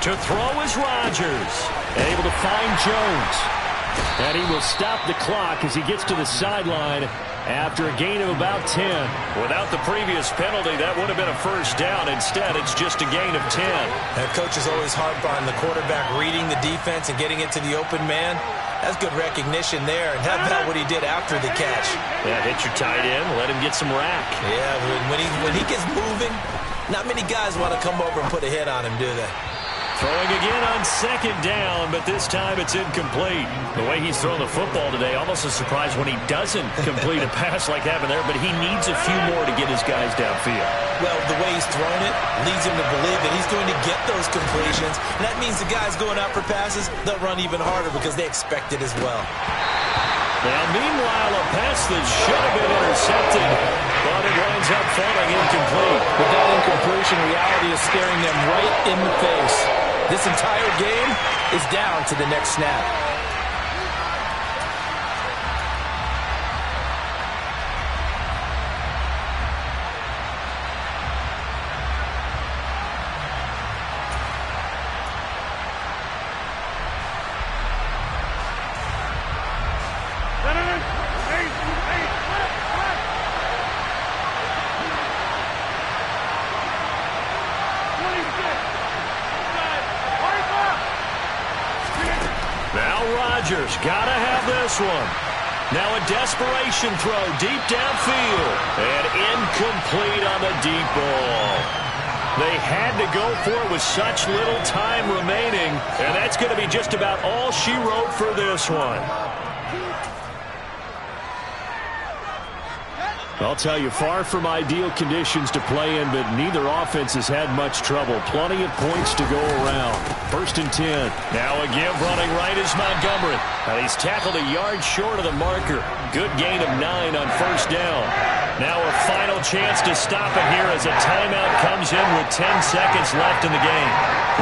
To throw is Rodgers. Able to find Jones. And he will stop the clock as he gets to the sideline after a gain of about 10. Without the previous penalty, that would have been a first down. Instead, it's just a gain of 10. And coaches always harp on the quarterback reading the defense and getting it to the open man. That's good recognition there. And how about what he did after the catch? Yeah, hit your tight end, let him get some rack. Yeah, when he gets moving, not many guys want to come over and put a hit on him, do they? Throwing again on second down, but this time it's incomplete. The way he's thrown the football today, almost a surprise when he doesn't complete a pass like happened there, but he needs a few more to get his guys downfield. Well, the way he's thrown it leads him to believe that he's going to get those completions, and that means the guys going out for passes, they'll run even harder because they expect it as well. Now, meanwhile, a pass that should have been intercepted, but it winds up falling incomplete. With that incompletion, reality is staring them right in the face. This entire game is down to the next snap. Rodgers gotta have this one. Now a desperation throw deep downfield. And incomplete on the deep ball. They had to go for it with such little time remaining. And that's going to be just about all she wrote for this one. I'll tell you, far from ideal conditions to play in, but neither offense has had much trouble. Plenty of points to go around. 1st and 10. Now a give running right is Montgomery. And he's tackled a yard short of the marker. Good gain of 9 on 1st down. Now a final chance to stop it here as a timeout comes in with 10 seconds left in the game.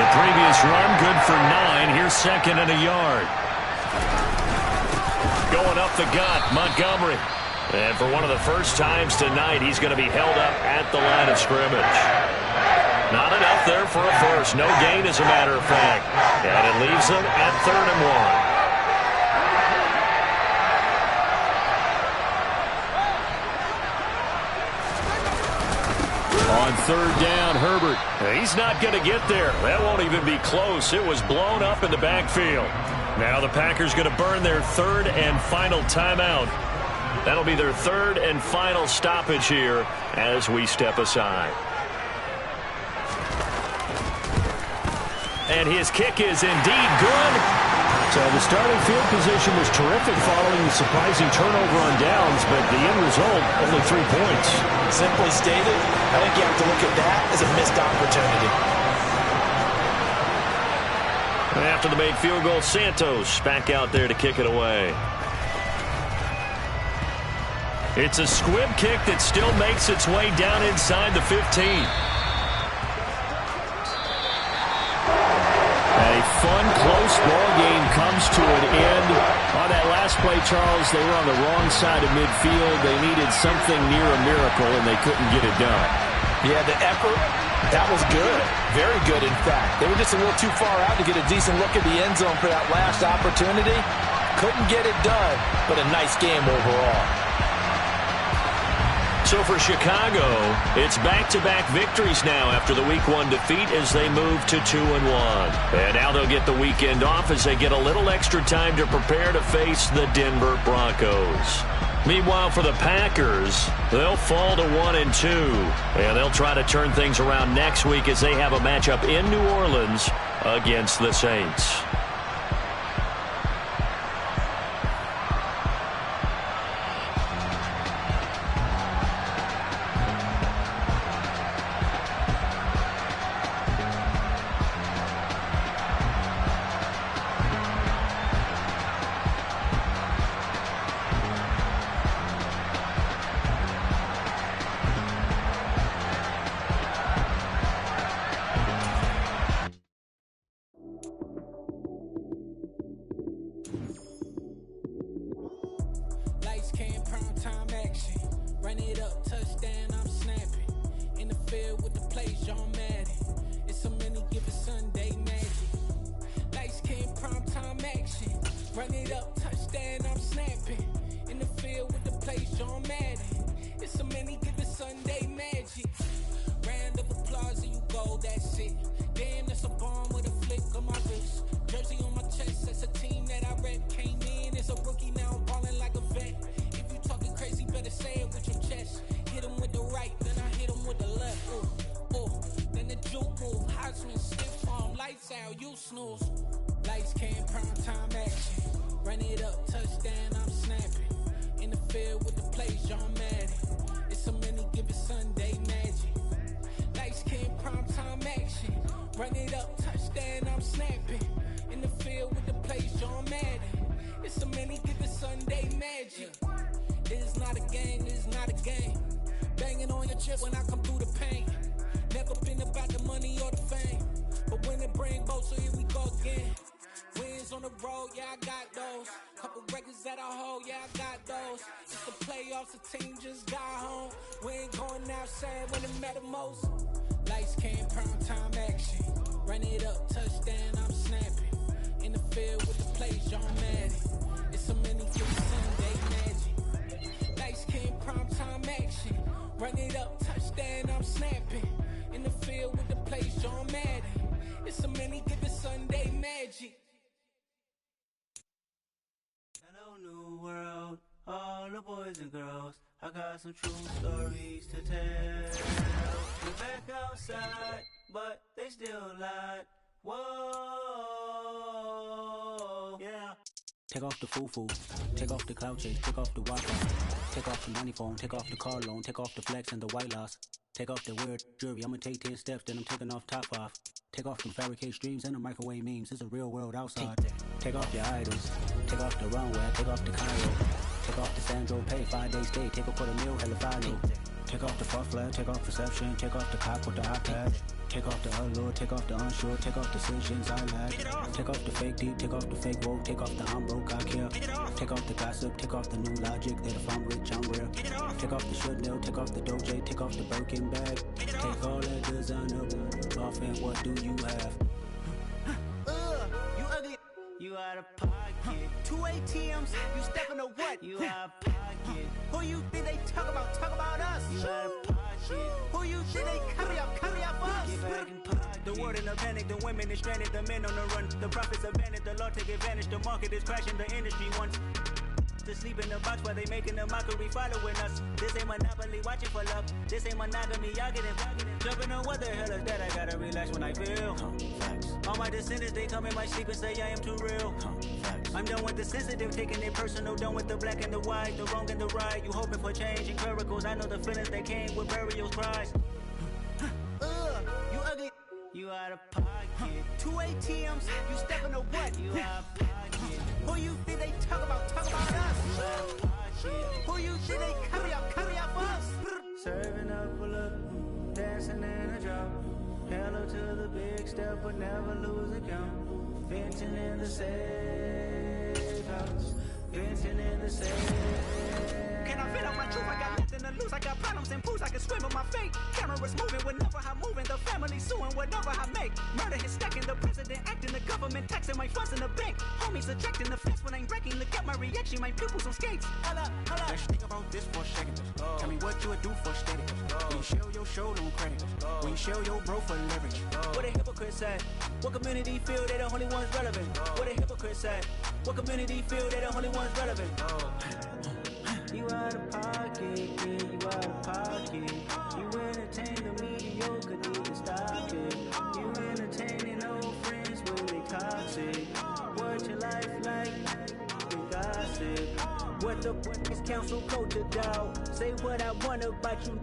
The previous run good for 9. Here's 2nd and a yard. Going up the gut, Montgomery. And for one of the first times tonight, he's going to be held up at the line of scrimmage. Not enough there for a first. No gain, as a matter of fact. And it leaves them at 3rd and 1. On 3rd down, Herbert. He's not going to get there. That won't even be close. It was blown up in the backfield. Now the Packers going to burn their 3rd and final timeout. That'll be their 3rd and final stoppage here as we step aside. And his kick is indeed good. So the starting field position was terrific following the surprising turnover on downs, but the end result, only 3 points. Simply stated, I think you have to look at that as a missed opportunity. And after the made field goal, Santos back out there to kick it away. It's a squib kick that still makes its way down inside the 15. fun, close ball game comes to an end. On that last play, Charles, they were on the wrong side of midfield. They needed something near a miracle, and they couldn't get it done. Yeah, the effort, that was good. Very good, in fact. They were just a little too far out to get a decent look at the end zone for that last opportunity. Couldn't get it done, but a nice game overall. So for Chicago, it's back-to-back victories now after the Week 1 defeat as they move to 2-1. And now they'll get the weekend off as they get a little extra time to prepare to face the Denver Broncos. Meanwhile, for the Packers, they'll fall to 1-2. And they'll try to turn things around next week as they have a matchup in New Orleans against the Saints. Run it up, touchdown, I'm snapping. In the field with the plays, John Madden. It's a many given Sunday magic. Lights came prime time action. Run it up, touchdown, I'm snapping. In the field with the plays, John Madden. It's a many given Sunday magic. Round of applause and you go, that's it. Damn, that's a bomb with a flick on my wrist. Jersey on my chest, that's a team that I rep. Came in as a rookie, now I'm balling like a vet. If you talking crazy, better say it with your chest. Hit him with the right, then I hit him with the left. Ooh, ooh. Then the juke move, Heisman, stiff arm, lights out, you snooze. Lights came, prime time action. Run it up, touchdown, I'm snapping. In the field with the plays, John Madden. It's a many given Sunday magic. Lights came, prime time action. Run it up, touchdown, I'm snapping. In the field with the plays, John Madden. It's a many given Sunday magic. It's not a game, it's not a game. Banging on your chest when I come through the pain. Never been about the money or the fame. But when it bring both, so here we go again. Wins on the road, yeah, I got those. Couple records that I hold, yeah, I got those. It's the playoffs, the team just got home. We ain't going outside when it matter most. Lights came, prime time action. Run it up, touchdown, I'm snapping. In the field with the plays, John Madden. It's a mini game Sunday magic. Lights came, prime time action. Run it up, touchdown, I'm snapping. In the field with the plays, John Madden. It's a mini given Sunday magic. Hello, new world, all the boys and girls. I got some true stories to tell. We're back outside, but they still lied. Whoa, yeah. Take off the foo-foo, take off the cloud chase, take off the Wi-Fi, take off the money phone, take off the car loan, take off the flex and the white loss, take off the weird jewelry, I'ma take 10 steps, then I'm taking off top off, take off them fabricate streams and the microwave memes, it's a real world outside, take off your idols, take off the runway, take off the Cairo, take off the Sandro pay, 5 days stay, take off for the meal, hella follow, take off the fuck flag, take off perception, take off the cock with the iPad. Take off the allure, take off the unsure, take off decisions I lack. Take off the fake deep, take off the fake woke, take off the I'm broke, I care. Take off the gossip, take off the new logic that if I'm rich, I'm real. Take off the should know, take off the doje, take off the Birkin bag. Take all that designer off and what do you have? You ugly, you out of pocket. 2 ATMs, you stepping to what? You out of pocket. Who you think they talk about us? You out of pocket. Who you think they carry up us? Get back in pocket. The world in a panic, the women is stranded, the men on the run. The profits abandoned, the law take advantage, the market is crashing, the industry wants to sleep in the box while they making a mockery following us. This ain't monopoly, watching for love. This ain't monogamy, y'all get it. Jumping on what the hell is that? I gotta relax when I feel. All my descendants, they come in my sleep and say I am too real. I'm done with the sensitive, taking it personal. Done with the black and the white, the wrong and the right. You hoping for change and miracles. I know the feelings that came with burial cries. You ugly, you out of pocket. 2 ATMs, you stepping to what? You out of pocket. Who you think they talk about us? You out of pocket. Who you think they carry up us? Serving up a look, dancing in a drop. Hello to the big step, but never lose account. Venting in the safe house. Venting in the safe. Can I fit out my truth? I got nothing to lose. I got problems and pools. I can swim with my fate. Cameras moving whenever I'm moving. The family suing whatever I make. Murder is stacking. The president acting. The government taxing my funds in the bank. Homies ejecting the fence when I'm breaking. Look at my reaction. My pupils on skates. Hold up, hold up. Let's think about this for a second. Tell me what you would do for steady. When you show your show, no credit. When you show your bro for leverage. What a hypocrite said. What community feel they the only ones relevant? What a hypocrite said. What community feel they the only ones relevant? You out of pocket, yeah, you out of pocket. You entertain the mediocre, need to stop it. You entertaining old friends when they toxic. What your life like? You gossip. What the fuck is council culture, dog? Say what I want about you,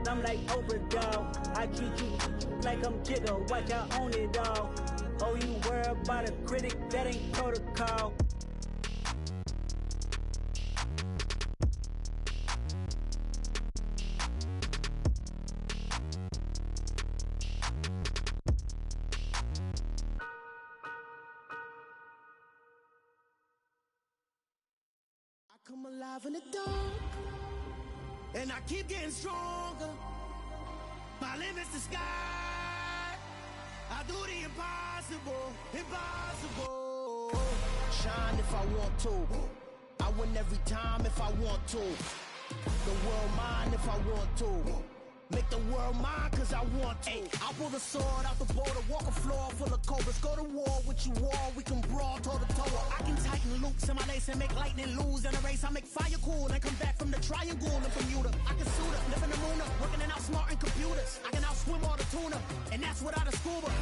I'm like Oprah, dog. I treat you like I'm Jigga, watch I own it all. Oh, you worry about a critic, that ain't protocol. Come alive in the dark, and I keep getting stronger. My limit's the sky. I do the impossible, impossible. Shine if I want to. I win every time if I want to. The world mine if I want to. Make the world mine cause I want to. Ay, I'll pull the sword out the border, walk a floor full of cobras. Go to war with you all, we can brawl toe to toe. I can tighten loops in my lace and make lightning lose in a race. I make fire cool and come back from the triangle in Bermuda. I can suit up, live in the moon up, working and outsmarting computers. I can outswim all the tuna, and that's without a scuba.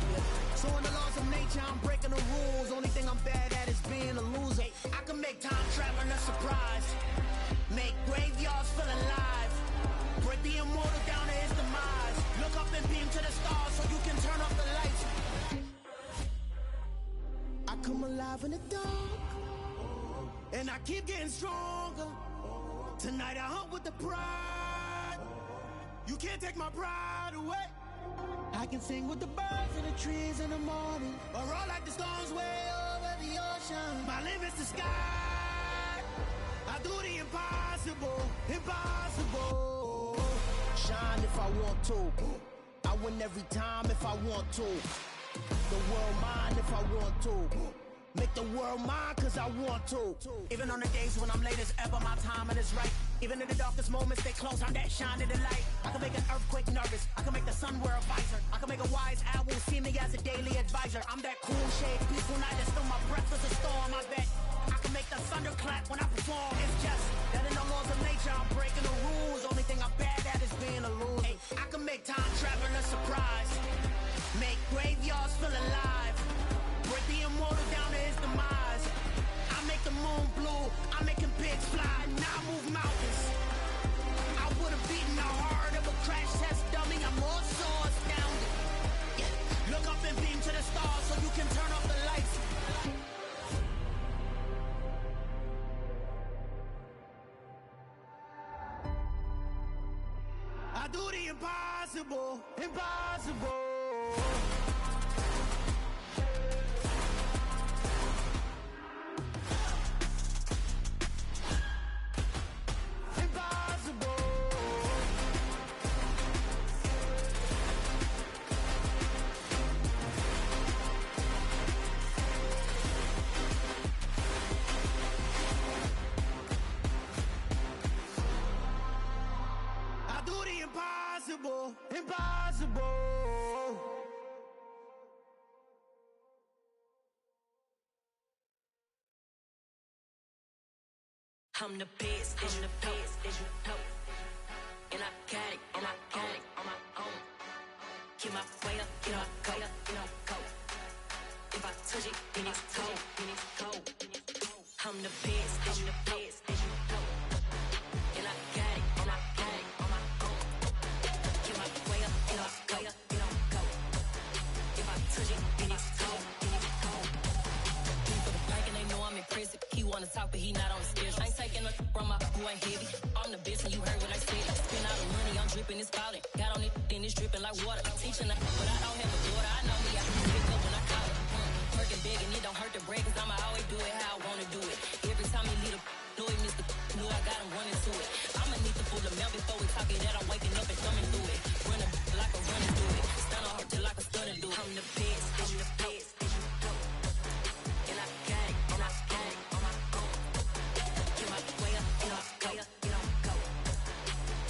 So in the laws of nature, I'm breaking the rules. Only thing I'm bad at is being a loser. Ay, I can make time traveling a surprise. Make graveyards feel alive. Break the immortal down to his demise. Look up and beam to the stars so you can turn off the lights. I come alive in the dark, and I keep getting stronger. Tonight I hunt with the pride. You can't take my pride away. I can sing with the birds and the trees in the morning, or roll like the storms way over the ocean. My limit's the sky. I do the impossible, impossible. Shine if I want to. I win every time if I want to. The world mine if I want to. Make the world mine cause I want to. Even on the days when I'm late as ever, my timing is right. Even in the darkest moments, stay close, I'm that shine in the light. I can make an earthquake nervous, I can make the sun wear a visor. I can make a wise owl see me as a daily advisor. I'm that cool shade, peaceful night that still my breath is a storm, I bet. I can make the thunder clap when I perform. It's just that in the laws of nature, I'm breaking the rules. Only thing I'm bad at is being a loser. Ay, I can make time traveling a surprise. Make graveyards feel alive. Break the immortal down to his demise. I make the moon blue. I'm making pigs fly. Now I move mountains. I would have beaten the heart of a crash test dummy. I'm more so astounded. Yeah. Look up and beam to the stars so you can turn off the lights. I do the impossible, impossible. Impossible, impossible. I'm the best, I'm the best, and I got it, and I got it on my own. Keep my way up, get up, go, go. If I touch it, then it's cold, I'm the best, I'm the best, and I got it, and I got it on my own. Keep my way up, get up, go. If I touch it, then it's cold, For the blank and they know I'm impressive. He wanna talk, but he not on the schedule. I ain't taking a from my who ain't heavy. I'm the best, and you heard what I said. Spend all the money, I'm dripping, it's falling. Got on it, then it's dripping like water. Teaching her, but I don't have a daughter. I know me, I can pick up when I call her. Working big and it don't hurt the break, cause I'ma always do it how I wanna do it. Every time he lead a know he missed the knew I got him running to it. I'ma need to pull the mail before we talk it that I'm waking up and thumbing through it. Run a like a running through it. Stun on her till like a stunner do it. I'm the best, I'm the best. And I got it, and I got it on my own. Get my way up, and I go, and I go.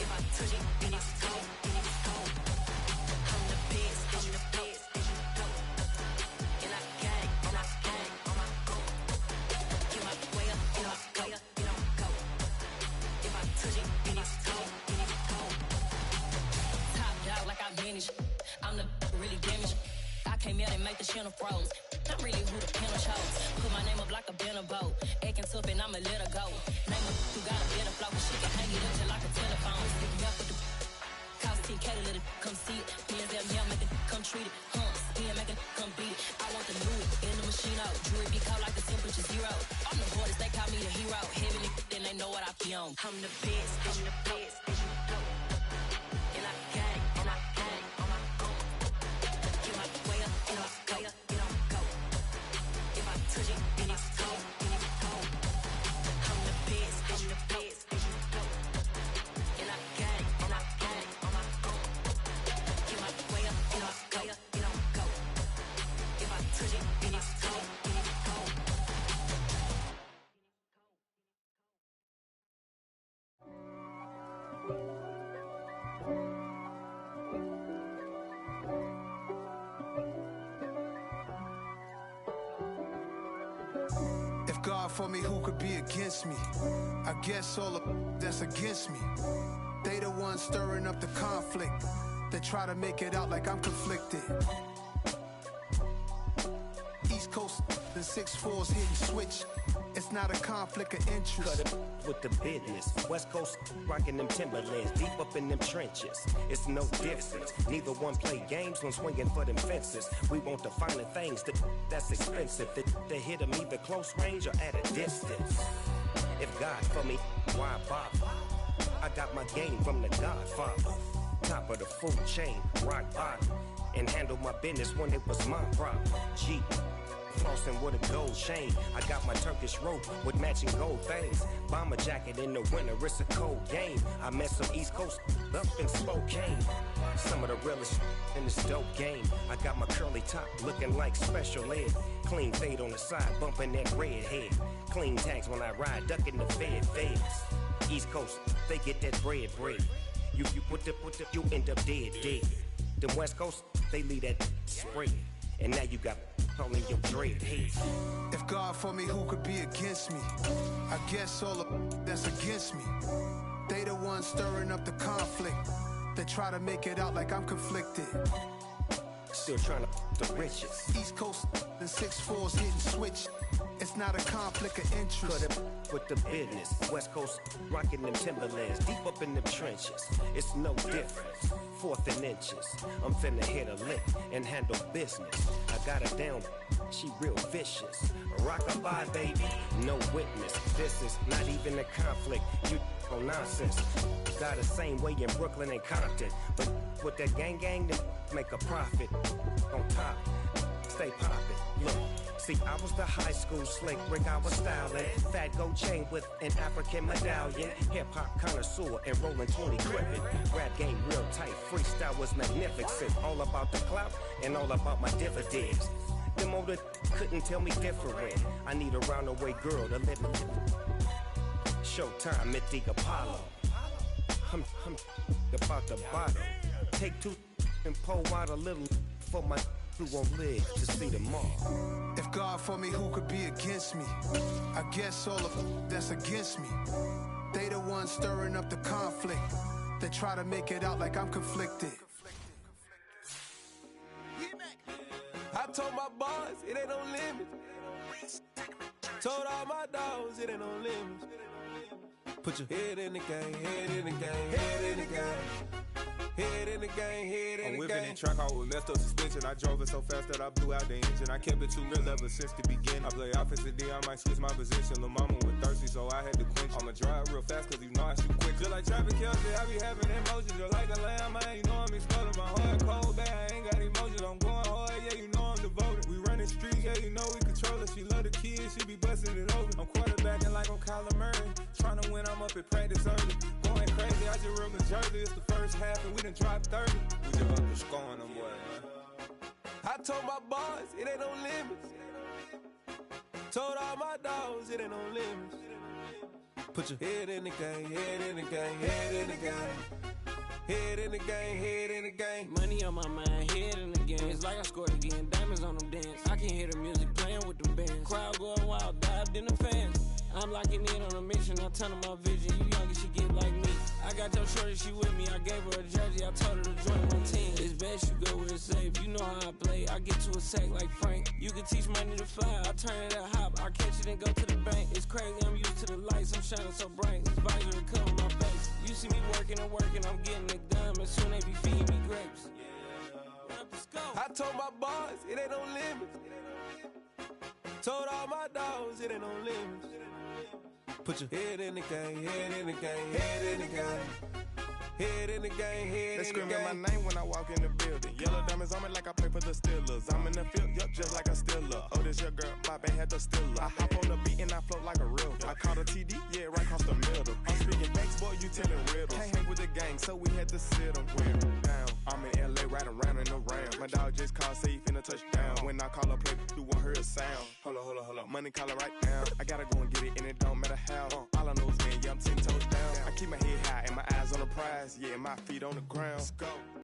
If I touch it, then it's cold, then it's cold. I'm the best, I'm the best. And I got it, and I got it on my own. Get my way up, and I go, and I go. If I touch it, then it's cold, then it's cold. Top dog like I manage. I'm the really damaged. I came out and make the channel froze. I'm really who the piano chose. Put my name up like a banner boat. Acting tough and I'ma let her go. Name her who got a better flow, but she can hang it up just like a telephone. Stick me up with the cost 10K to let it come see it. Me and them, yeah, make it come treat it. Still make it come beat it. I want the new in the machine out. Jewelry be caught like the temperature zero. I'm the hardest, they call me the hero. Heaven it, then they know what I be on. I'm the best, I'm the best. And I got it, and I got it on my own. Get my way up, and I go, and I go. If I touch it, then it's cold, then it's cold. I'm the best, I'm the best. And I got it, and I got it on my own. Get my way up, and I go, and I go. If I touch it, then it's cold, then it's cold. If God for me, who could be against me? I guess all the that's against me. They the ones stirring up the conflict. They try to make it out like I'm conflicted. East Coast, the 6'4's hitting switch. It's not a conflict of interest. Cut it with the business. West Coast rocking them Timberlands, deep up in them trenches. It's no difference. Neither one play games when swinging for them fences. We want the finer things that's expensive. They hit them either close range or at a distance. If God for me, why bother? I got my game from the Godfather. Top of the food chain, rock bottom. And handle my business when it was my problem. G. Flossing with a gold chain. I got my Turkish rope with matching gold things. Bomber jacket in the winter, it's a cold game. I met some East Coast up in Spokane. Some of the realest in this dope game. I got my curly top looking like special ed. Clean fade on the side, bumping that red head. Clean tags when I ride, ducking the feds. East Coast, they get that bread. You put the, you end up dead. Them West Coast, they leave that spread. And now you got calling your dread head. If God for me, who could be against me? I guess all the that's against me. They the ones stirring up the conflict. They try to make it out like I'm conflicted. Still trying to the riches. East Coast, the 6'4's hitting switch. It's not a conflict of interest. Cut it with the business. West Coast rocking them Timberlands, deep up in them trenches. It's no difference. 4th and inches. I'm finna hit a lick and handle business. I got her down, she real vicious. Rockabye, baby, no witness. This is not even a conflict. You on nonsense. Got the same way in Brooklyn and Compton, but with that gang, then make a profit. On top, stay poppin'. Look. See, I was the high school slick Rick, I was styling. Fat gold chain with an African medallion. Hip-hop connoisseur and rolling 20 gripping. Rap game real tight, freestyle was magnificent. All about the clout and all about my dividends. Them older couldn't tell me different. I need a roundaway girl to let me Showtime at the Apollo. I'm about the bottom. Take 2 and pour out a little for my who won't live to see tomorrow. If God for me, who could be against me? I guess all of that's against me. They the ones stirring up the conflict. They try to make it out like I'm conflicted. I told my boys it ain't no limit. Told all my dogs it ain't no limit. Put your head in the game, head in the game, head in the game. Head in the game, head in the game. I'm whipping and track out with messed up suspension. I drove it so fast that I blew out the engine. I kept it too real ever since the beginning. I play offensive D, I might switch my position. Lil' mama was thirsty, so I had to quench. I'ma drive real fast, cause you know I shoot quick. Just like Travis Kelce, I be having emotions. Just like a lamb, man, you know I'm exploding. My heart cold, bad, I ain't got emotions. I'm going hard, yeah, you know I'm devoted. We running streets, yeah, you know we control it. She love the kids, she be busting it over. I'm quarterbacking like I'm Kyler Murray. Trying to win, I'm up at practice early. Going crazy, I just real Jersey. It's the first half and we done dropped 30. We just up to scoring them, boy, man. I told my boys, it ain't no limits. Told all my dogs, it ain't no limits. Put your head in the game, head in the game, head in the game. Head in the game, head in the game. Money on my mind, head in the game. It's like I scored again, diamonds on them dance. I can hear the music playing with them bands. Crowd going wild, dived in the fans. I'm locking in on a mission, I tell them my vision. You young, she get like me. I got your shorty, she with me. I gave her a jersey, I told her to join my team. It's best you go where it's safe. You know how I play. I get to a sack like Frank. You can teach money to fly. I turn it at hop. I catch it and go to the bank. It's crazy, I'm used to the lights. I'm shining so bright. This visor will cover my face. You see me working and working, I'm getting it done. And soon they be feeding me grapes. I told my boys, it ain't no limits. Told all my dogs, it ain't no limits. Put your head in the game, head in the game, head in the game. Head in the game, head in the game. They screaming my name when I walk in the building. Yellow diamonds on me like I play for the Steelers. I'm in the field, yup, just like a Steeler. Oh, this your girl, my band had the Steeler. I hop on the beat and I float like a real. I caught a TD, yeah, right across the middle. I'm speaking banks, boy, you telling riddles. Can't hang with the gang, so we had to sit them down. I'm in LA, riding around and around. My dog just called, say he finna touchdown. When I call a play, you won't hear a sound. Hold up, money calling right now. I gotta go and get it, and it don't matter how. All I know is, man, yeah, I'm 10 toes down. I keep my head high and my eyes on the prize. Yeah, my feet on the ground. Let's go.